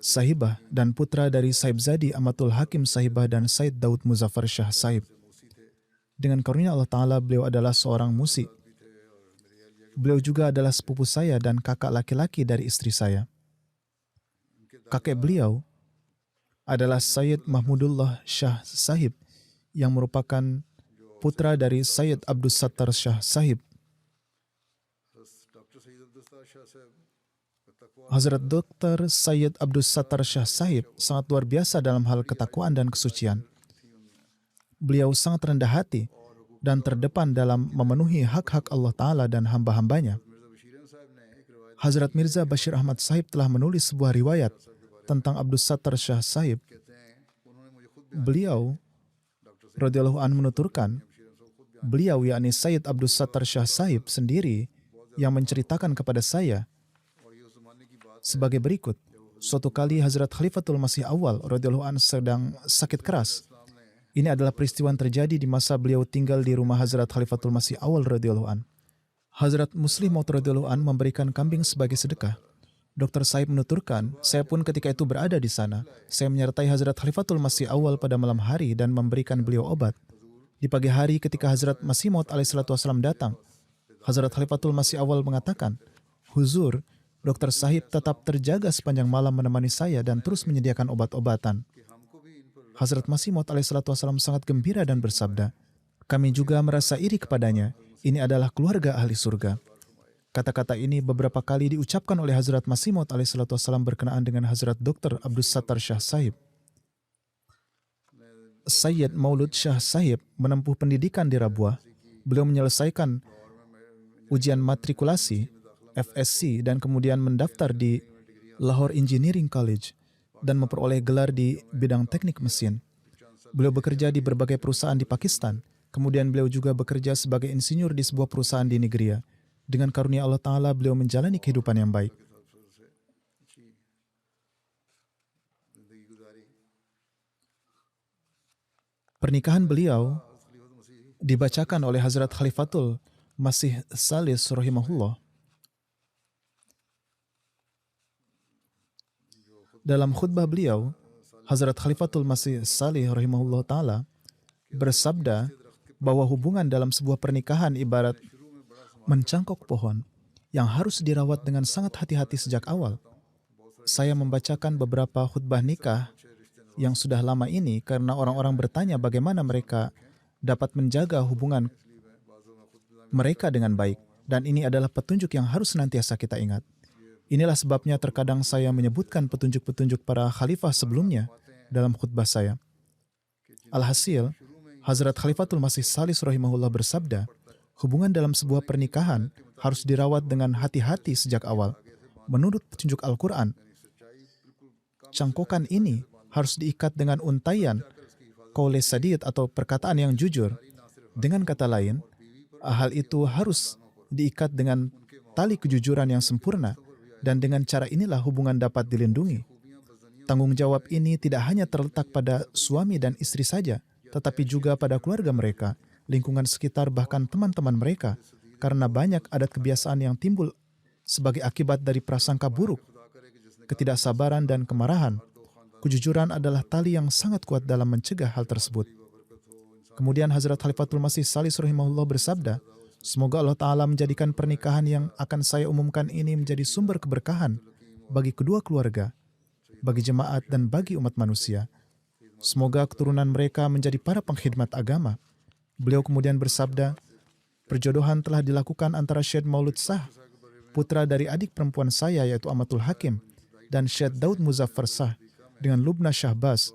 Sahibah dan putra dari Saibzadi Amatul Hakim Sahibah dan Sayyid Daud Muzaffar Shah Sahib. Dengan karunia Allah Ta'ala, beliau adalah seorang musik. Beliau juga adalah sepupu saya dan kakak laki-laki dari istri saya. Kakek beliau adalah Sayyid Mahmudullah Shah Sahib yang merupakan putra dari Sayyid Abdus Sattar Shah Sahib. Hazrat Dr. Sayyid Abdus Sattar Shah Sahib sangat luar biasa dalam hal ketakwaan dan kesucian. Beliau sangat rendah hati dan terdepan dalam memenuhi hak-hak Allah Ta'ala dan hamba-hambanya. Hazrat Mirza Bashir Ahmad Sahib telah menulis sebuah riwayat tentang Abdus Sattar Shah Sahib. Beliau, radhiyallahu anhu, menuturkan, beliau yakni Sayyid Abdus Sattar Shah Sahib sendiri yang menceritakan kepada saya sebagai berikut. Suatu kali Hazrat Khalifatul Masih Awal radhiyallahu anhu sedang sakit keras. Ini adalah peristiwa yang terjadi di masa beliau tinggal di rumah Hazrat Khalifatul Masih Awal radhiyallahu anhu. Hazrat Muslih Maud radhiyallahu anhu memberikan kambing sebagai sedekah. Dr. Saib menuturkan, saya pun ketika itu berada di sana. Saya menyertai Hazrat Khalifatul Masih Awal pada malam hari dan memberikan beliau obat. Di pagi hari ketika Hazrat Masih Maud alaihissalam datang, Hazrat Khalifatul Masih Awal mengatakan, "Huzur, Dr. Sahib tetap terjaga sepanjang malam menemani saya dan terus menyediakan obat-obatan." Hazrat Masih Maud alaihissalam sangat gembira dan bersabda, "Kami juga merasa iri kepadanya. Ini adalah keluarga ahli surga." Kata-kata ini beberapa kali diucapkan oleh Hazrat Masih Maud alaihissalam berkenaan dengan Hazrat Dr. Abdus Sattar Shah Sahib. Sayyid Maulud Shah Sahib menempuh pendidikan di Rabuah. Beliau menyelesaikan ujian matrikulasi FSC dan kemudian mendaftar di Lahore Engineering College dan memperoleh gelar di bidang teknik mesin. Beliau bekerja di berbagai perusahaan di Pakistan. Kemudian beliau juga bekerja sebagai insinyur di sebuah perusahaan di Nigeria. Dengan karunia Allah Ta'ala, beliau menjalani kehidupan yang baik. Pernikahan beliau dibacakan oleh Hazrat Khalifatul Masih Salis rahimahullah. Dalam khutbah beliau, Hazrat Khalifatul Masih Salih rahimahullah ta'ala bersabda bahwa hubungan dalam sebuah pernikahan ibarat mencangkok pohon yang harus dirawat dengan sangat hati-hati sejak awal. Saya membacakan beberapa khutbah nikah yang sudah lama ini karena orang-orang bertanya bagaimana mereka dapat menjaga hubungan mereka dengan baik, dan ini adalah petunjuk yang harus senantiasa kita ingat. Inilah sebabnya terkadang saya menyebutkan petunjuk-petunjuk para khalifah sebelumnya dalam khutbah saya. Alhasil, Hazrat Khalifatul Masih Salis rahimahullah bersabda, hubungan dalam sebuah pernikahan harus dirawat dengan hati-hati sejak awal. Menurut petunjuk Al-Quran, cangkokan ini harus diikat dengan untaian qaul sadid atau perkataan yang jujur. Dengan kata lain, hal itu harus diikat dengan tali kejujuran yang sempurna, dan dengan cara inilah hubungan dapat dilindungi. Tanggung jawab ini tidak hanya terletak pada suami dan istri saja, tetapi juga pada keluarga mereka, lingkungan sekitar, bahkan teman-teman mereka, karena banyak adat kebiasaan yang timbul sebagai akibat dari prasangka buruk, ketidaksabaran, dan kemarahan. Kejujuran adalah tali yang sangat kuat dalam mencegah hal tersebut. Kemudian Hazrat Khalifatul Masih Salis rahimahullah bersabda, semoga Allah Ta'ala menjadikan pernikahan yang akan saya umumkan ini menjadi sumber keberkahan bagi kedua keluarga, bagi jemaat, dan bagi umat manusia. Semoga keturunan mereka menjadi para pengkhidmat agama. Beliau kemudian bersabda, perjodohan telah dilakukan antara Syed Maulud Shah, putra dari adik perempuan saya yaitu Amatul Hakim, dan Syed Daud Muzaffar Shah dengan Lubna Shahbaz,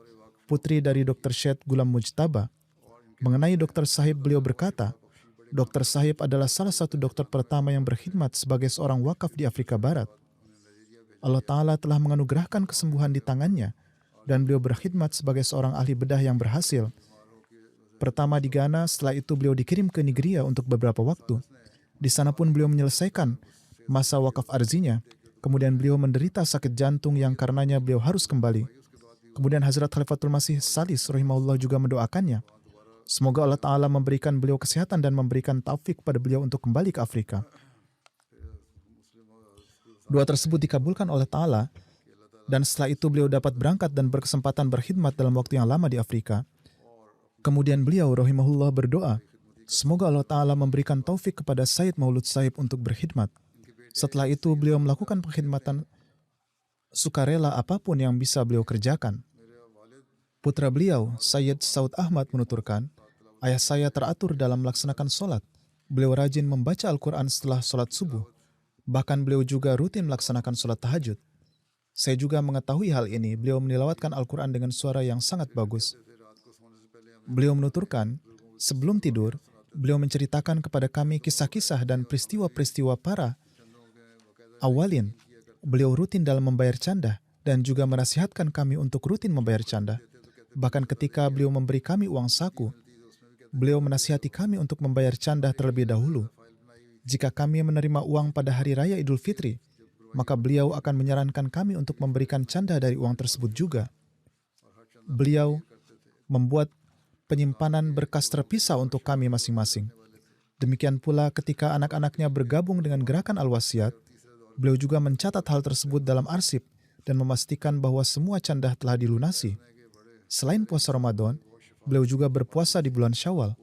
putri dari Dr. Syed Gulam Mujtaba. Mengenai Dr. Sahib, beliau berkata, Dr. Sahib adalah salah satu dokter pertama yang berkhidmat sebagai seorang wakaf di Afrika Barat. Allah Ta'ala telah menganugerahkan kesembuhan di tangannya, dan beliau berkhidmat sebagai seorang ahli bedah yang berhasil. Pertama di Ghana, setelah itu beliau dikirim ke Nigeria untuk beberapa waktu. Di sana pun beliau menyelesaikan masa wakaf arzinya. Kemudian beliau menderita sakit jantung yang karenanya beliau harus kembali. Kemudian Hazrat Khalifatul Masih Salis rahimahullah juga mendoakannya. Semoga Allah Ta'ala memberikan beliau kesehatan dan memberikan taufik pada beliau untuk kembali ke Afrika. Doa tersebut dikabulkan oleh Ta'ala, dan setelah itu beliau dapat berangkat dan berkesempatan berkhidmat dalam waktu yang lama di Afrika. Kemudian beliau rahimahullah berdoa, semoga Allah Ta'ala memberikan taufik kepada Sayyid Maulud Sahib untuk berkhidmat. Setelah itu beliau melakukan pengkhidmatan sukarela apapun yang bisa beliau kerjakan. Putra beliau, Sayyid Saud Ahmad menuturkan, ayah saya teratur dalam melaksanakan sholat. Beliau rajin membaca Al-Quran setelah sholat subuh. Bahkan beliau juga rutin melaksanakan sholat tahajud. Saya juga mengetahui hal ini. Beliau menilawatkan Al-Quran dengan suara yang sangat bagus. Beliau menuturkan, sebelum tidur, beliau menceritakan kepada kami kisah-kisah dan peristiwa-peristiwa para awalin. Beliau rutin dalam membayar canda dan juga menasihatkan kami untuk rutin membayar canda. Bahkan ketika beliau memberi kami uang saku, beliau menasihati kami untuk membayar canda terlebih dahulu. Jika kami menerima uang pada hari raya Idul Fitri, maka beliau akan menyarankan kami untuk memberikan canda dari uang tersebut juga. Beliau membuat penyimpanan berkas terpisah untuk kami masing-masing. Demikian pula ketika anak-anaknya bergabung dengan gerakan Al-Wasiat, Beliau juga mencatat hal tersebut dalam arsip dan memastikan bahwa semua candah telah dilunasi. Selain puasa Ramadan, beliau juga berpuasa di bulan Syawal.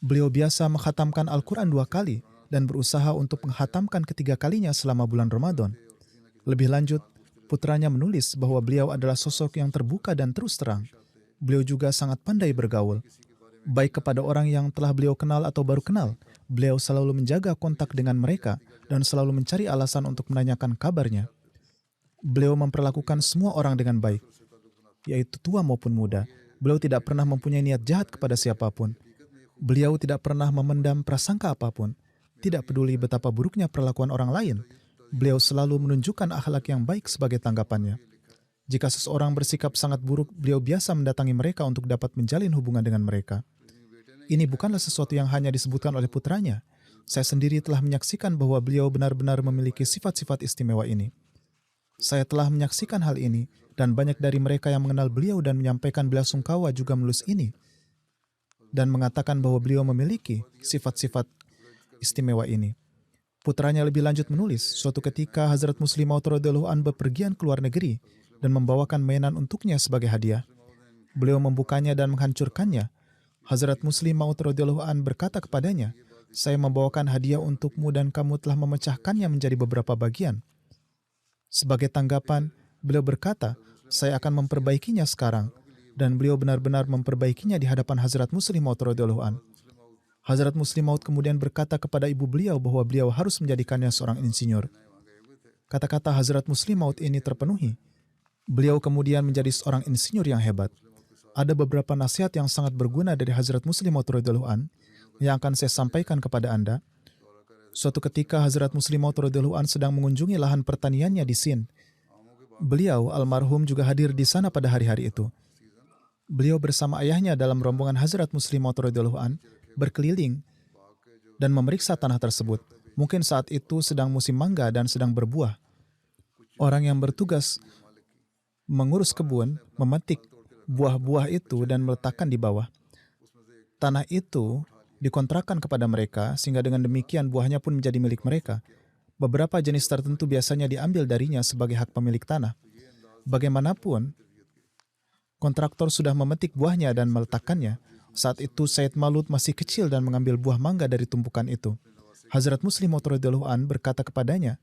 Beliau biasa menghatamkan Al-Quran 2 kali dan berusaha untuk menghatamkan ketiga kalinya selama bulan Ramadan. Lebih lanjut, putranya menulis bahwa beliau adalah sosok yang terbuka dan terus terang. Beliau juga sangat pandai bergaul. Baik kepada orang yang telah beliau kenal atau baru kenal, beliau selalu menjaga kontak dengan mereka dan selalu mencari alasan untuk menanyakan kabarnya. Beliau memperlakukan semua orang dengan baik, yaitu tua maupun muda. Beliau tidak pernah mempunyai niat jahat kepada siapapun. Beliau tidak pernah memendam prasangka apapun. Tidak peduli betapa buruknya perlakuan orang lain, beliau selalu menunjukkan akhlak yang baik sebagai tanggapannya. Jika seseorang bersikap sangat buruk, beliau biasa mendatangi mereka untuk dapat menjalin hubungan dengan mereka. Ini bukanlah sesuatu yang hanya disebutkan oleh putranya. Saya sendiri telah menyaksikan bahwa beliau benar-benar memiliki sifat-sifat istimewa ini. Saya telah menyaksikan hal ini, dan banyak dari mereka yang mengenal beliau dan menyampaikan belasungkawa juga menulis ini, dan mengatakan bahwa beliau memiliki sifat-sifat istimewa ini. Putranya lebih lanjut menulis, suatu ketika Hazrat Muslim Maud radhiyallahu an bepergian ke luar negeri dan membawakan mainan untuknya sebagai hadiah. Beliau membukanya dan menghancurkannya. Hazrat Muslim Maud radhiyallahu an berkata kepadanya, "Saya membawakan hadiah untukmu dan kamu telah memecahkannya menjadi beberapa bagian." Sebagai tanggapan, beliau berkata, "Saya akan memperbaikinya sekarang." Dan beliau benar-benar memperbaikinya di hadapan Hazrat Muslim Maud radhiyallahu an. Hazrat Muslim Maud kemudian berkata kepada ibu beliau bahwa beliau harus menjadikannya seorang insinyur. Kata-kata Hazrat Muslim Maud ini terpenuhi. Beliau kemudian menjadi seorang insinyur yang hebat. Ada beberapa nasihat yang sangat berguna dari Hazrat Muslim Maud radhiyallahu an yang akan saya sampaikan kepada Anda. Suatu ketika Hazrat Muslim Maud radhiyallahu an sedang mengunjungi lahan pertaniannya di Sind. Beliau, almarhum, juga hadir di sana pada hari-hari itu. Beliau bersama ayahnya dalam rombongan Hazrat Muslim Maud radhiyallahu an berkeliling dan memeriksa tanah tersebut. Mungkin saat itu sedang musim mangga dan sedang berbuah. Orang yang bertugas mengurus kebun memetik buah-buah itu dan meletakkan di bawah. Tanah itu dikontrakkan kepada mereka sehingga dengan demikian buahnya pun menjadi milik mereka. Beberapa jenis tertentu biasanya diambil darinya sebagai hak pemilik tanah. Bagaimanapun, kontraktor sudah memetik buahnya dan meletakkannya. Saat itu Sayyid Maulud masih kecil dan mengambil buah mangga dari tumpukan itu. Hazrat Muslim Maud radhiyallahu an berkata kepadanya,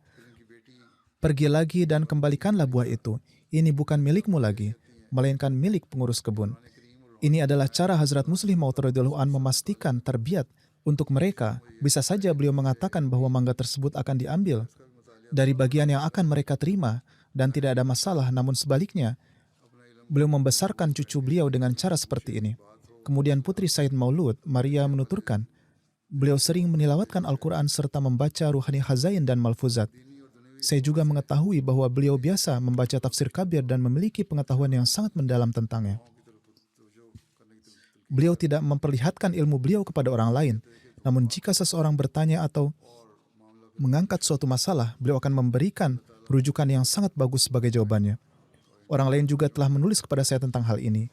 "Pergi lagi dan kembalikanlah buah itu. Ini bukan milikmu lagi, melainkan milik pengurus kebun." Ini adalah cara Hazrat Muslim Maud radhiyallahu an memastikan terbiat untuk mereka. Bisa saja beliau mengatakan bahwa mangga tersebut akan diambil dari bagian yang akan mereka terima dan tidak ada masalah, namun sebaliknya, beliau membesarkan cucu beliau dengan cara seperti ini. Kemudian putri Sayyid Maulud, Maria, menuturkan, beliau sering menilawatkan Al-Quran serta membaca Ruhani Khazain dan Malfuzat. Saya juga mengetahui bahwa beliau biasa membaca tafsir Kabir dan memiliki pengetahuan yang sangat mendalam tentangnya. Beliau tidak memperlihatkan ilmu beliau kepada orang lain, namun jika seseorang bertanya atau mengangkat suatu masalah, beliau akan memberikan rujukan yang sangat bagus sebagai jawabannya. Orang lain juga telah menulis kepada saya tentang hal ini.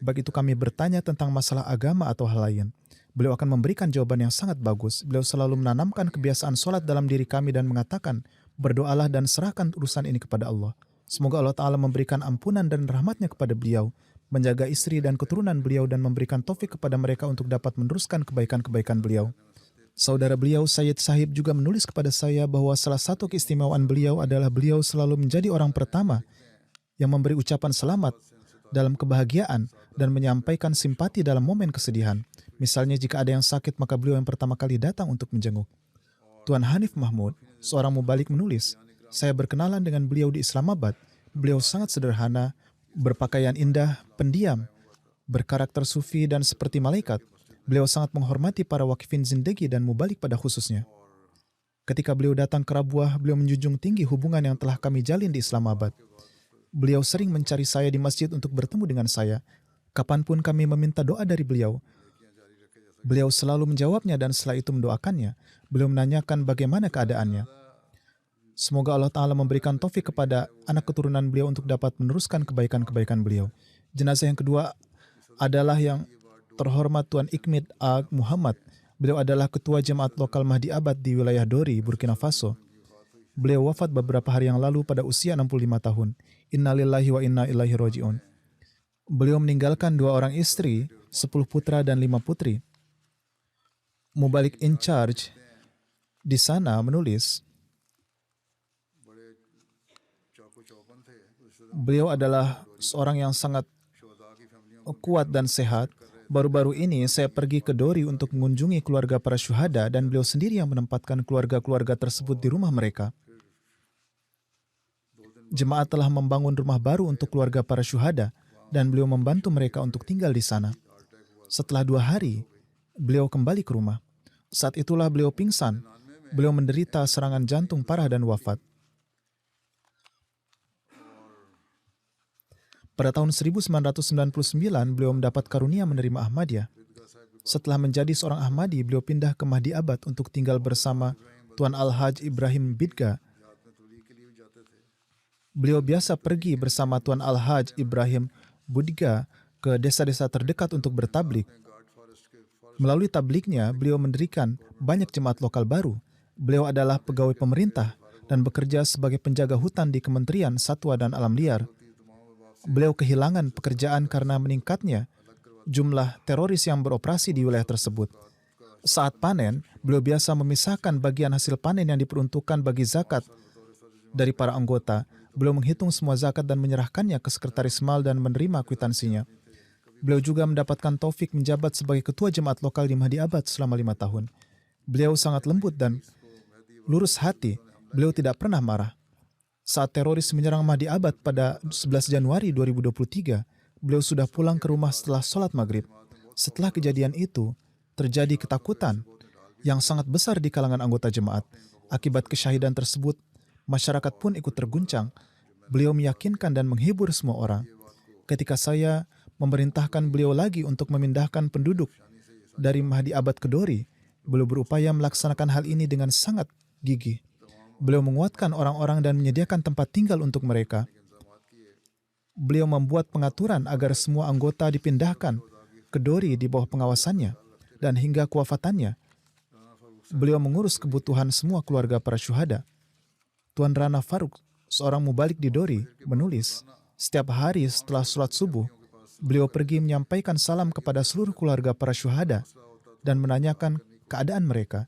Baik itu kami bertanya tentang masalah agama atau hal lain, beliau akan memberikan jawaban yang sangat bagus. Beliau selalu menanamkan kebiasaan sholat dalam diri kami dan mengatakan, berdoalah dan serahkan urusan ini kepada Allah. Semoga Allah Ta'ala memberikan ampunan dan rahmatnya kepada beliau, menjaga istri dan keturunan beliau dan memberikan taufik kepada mereka untuk dapat meneruskan kebaikan-kebaikan beliau. Saudara beliau, Sayyid Sahib, juga menulis kepada saya bahwa salah satu keistimewaan beliau adalah beliau selalu menjadi orang pertama yang memberi ucapan selamat dalam kebahagiaan dan menyampaikan simpati dalam momen kesedihan. Misalnya jika ada yang sakit, maka beliau yang pertama kali datang untuk menjenguk. Tuan Hanif Mahmud, seorang mubalik, menulis, saya berkenalan dengan beliau di Islamabad. Beliau sangat sederhana, berpakaian indah, pendiam, berkarakter sufi dan seperti malaikat. Beliau sangat menghormati para wakifin zindagi dan mubalik pada khususnya. Ketika beliau datang ke Rabuah, beliau menjunjung tinggi hubungan yang telah kami jalin di Islamabad. Beliau sering mencari saya di masjid untuk bertemu dengan saya. Kapanpun kami meminta doa dari beliau, beliau selalu menjawabnya dan setelah itu mendoakannya. Beliau menanyakan bagaimana keadaannya. Semoga Allah Ta'ala memberikan taufik kepada anak keturunan beliau untuk dapat meneruskan kebaikan-kebaikan beliau. Jenazah yang kedua adalah yang terhormat Tuan Ikmit Ag Muhammad. Beliau adalah ketua jemaat lokal Mahdi Abad di wilayah Dori, Burkina Faso. Beliau wafat beberapa hari yang lalu pada usia 65 tahun. Innalillahi wa inna ilaihi raji'un. Beliau meninggalkan 2 orang istri, 10 putra dan 5 putri. Mubalik in charge di sana menulis, beliau adalah seorang yang sangat kuat dan sehat. Baru-baru ini saya pergi ke Dori untuk mengunjungi keluarga para syuhada dan beliau sendiri yang menempatkan keluarga-keluarga tersebut di rumah mereka. Jemaat telah membangun rumah baru untuk keluarga para syuhada dan beliau membantu mereka untuk tinggal di sana. Setelah 2 hari, beliau kembali ke rumah. Saat itulah beliau pingsan. Beliau menderita serangan jantung parah dan wafat. Pada tahun 1999, beliau mendapat karunia menerima Ahmadiyah. Setelah menjadi seorang Ahmadi, beliau pindah ke Mahdi Abad untuk tinggal bersama Tuan Al-Haj Ibrahim Bidga. Beliau biasa pergi bersama Tuan Al-Haj Ibrahim Bidga ke desa-desa terdekat untuk bertablik. Melalui tabliknya, beliau mendirikan banyak jemaat lokal baru. Beliau adalah pegawai pemerintah dan bekerja sebagai penjaga hutan di Kementerian Satwa dan Alam Liar. Beliau kehilangan pekerjaan karena meningkatnya jumlah teroris yang beroperasi di wilayah tersebut. Saat panen, beliau biasa memisahkan bagian hasil panen yang diperuntukkan bagi zakat dari para anggota. Beliau menghitung semua zakat dan menyerahkannya ke sekretaris mal dan menerima kwitansinya. Beliau juga mendapatkan taufik menjabat sebagai ketua jemaat lokal di Mahdi Abad selama 5 tahun. Beliau sangat lembut dan lurus hati. Beliau tidak pernah marah. Saat teroris menyerang Mahdi Abad pada 11 Januari 2023, beliau sudah pulang ke rumah setelah sholat maghrib. Setelah kejadian itu, terjadi ketakutan yang sangat besar di kalangan anggota jemaat. Akibat kesyahidan tersebut, masyarakat pun ikut terguncang. Beliau meyakinkan dan menghibur semua orang. Ketika saya memerintahkan beliau lagi untuk memindahkan penduduk dari Mahdi Abad ke Dori, beliau berupaya melaksanakan hal ini dengan sangat gigih. Beliau menguatkan orang-orang dan menyediakan tempat tinggal untuk mereka. Beliau membuat pengaturan agar semua anggota dipindahkan ke Dori di bawah pengawasannya, dan hingga kewafatannya, beliau mengurus kebutuhan semua keluarga para syuhada. Tuan Rana Faruk, seorang mubalik di Dori, menulis, setiap hari setelah sholat subuh, beliau pergi menyampaikan salam kepada seluruh keluarga para syuhada dan menanyakan keadaan mereka.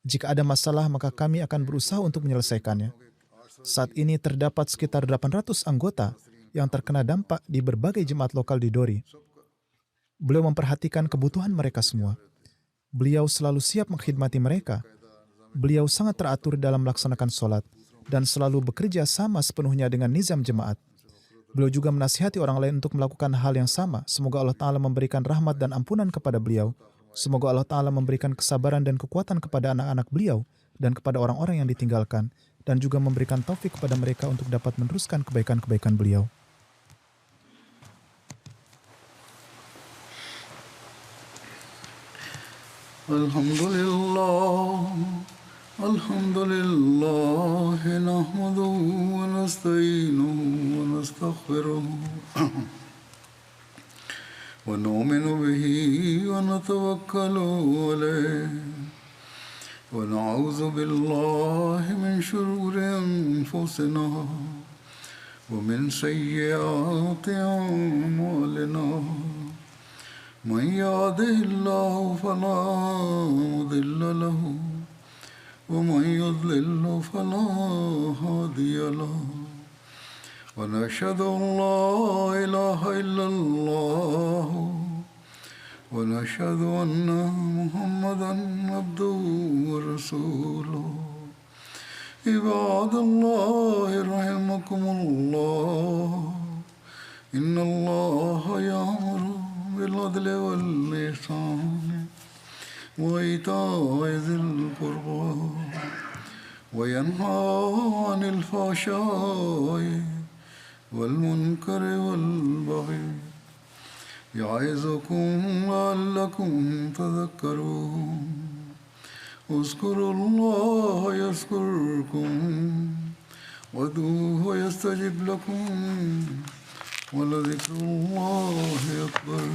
Jika ada masalah, maka kami akan berusaha untuk menyelesaikannya. Saat ini terdapat sekitar 800 anggota yang terkena dampak di berbagai jemaat lokal di Dori. Beliau memperhatikan kebutuhan mereka semua. Beliau selalu siap mengkhidmati mereka. Beliau sangat teratur dalam melaksanakan sholat dan selalu bekerja sama sepenuhnya dengan nizam jemaat. Beliau juga menasihati orang lain untuk melakukan hal yang sama. Semoga Allah Ta'ala memberikan rahmat dan ampunan kepada beliau. Semoga Allah Ta'ala memberikan kesabaran dan kekuatan kepada anak-anak beliau dan kepada orang-orang yang ditinggalkan, dan juga memberikan taufik kepada mereka untuk dapat meneruskan kebaikan-kebaikan beliau. Alhamdulillah, nahmaduhu wa nasta'inuhu wa nastaghfiruh. ونؤمن به ونتوكل عليه ونعوذ بالله من شرور أنفسنا ومن سيئات أعمالنا من يهده الله فلا مضل له ومن يضلل فلا هادي له ونشهد أن لا إله إلا الله ونشهد أن محمدا عبده ورسوله عباد الله رحمكم الله إن الله يأمر بالعدل والإحسان وإيتاء ذي القربى وينهى عن الفحشاء والمنكر والبغي يعظكم لعلكم تذكرون اذكروا الله يذكركم وادعوه يستجب لكم ولذكر الله أكبر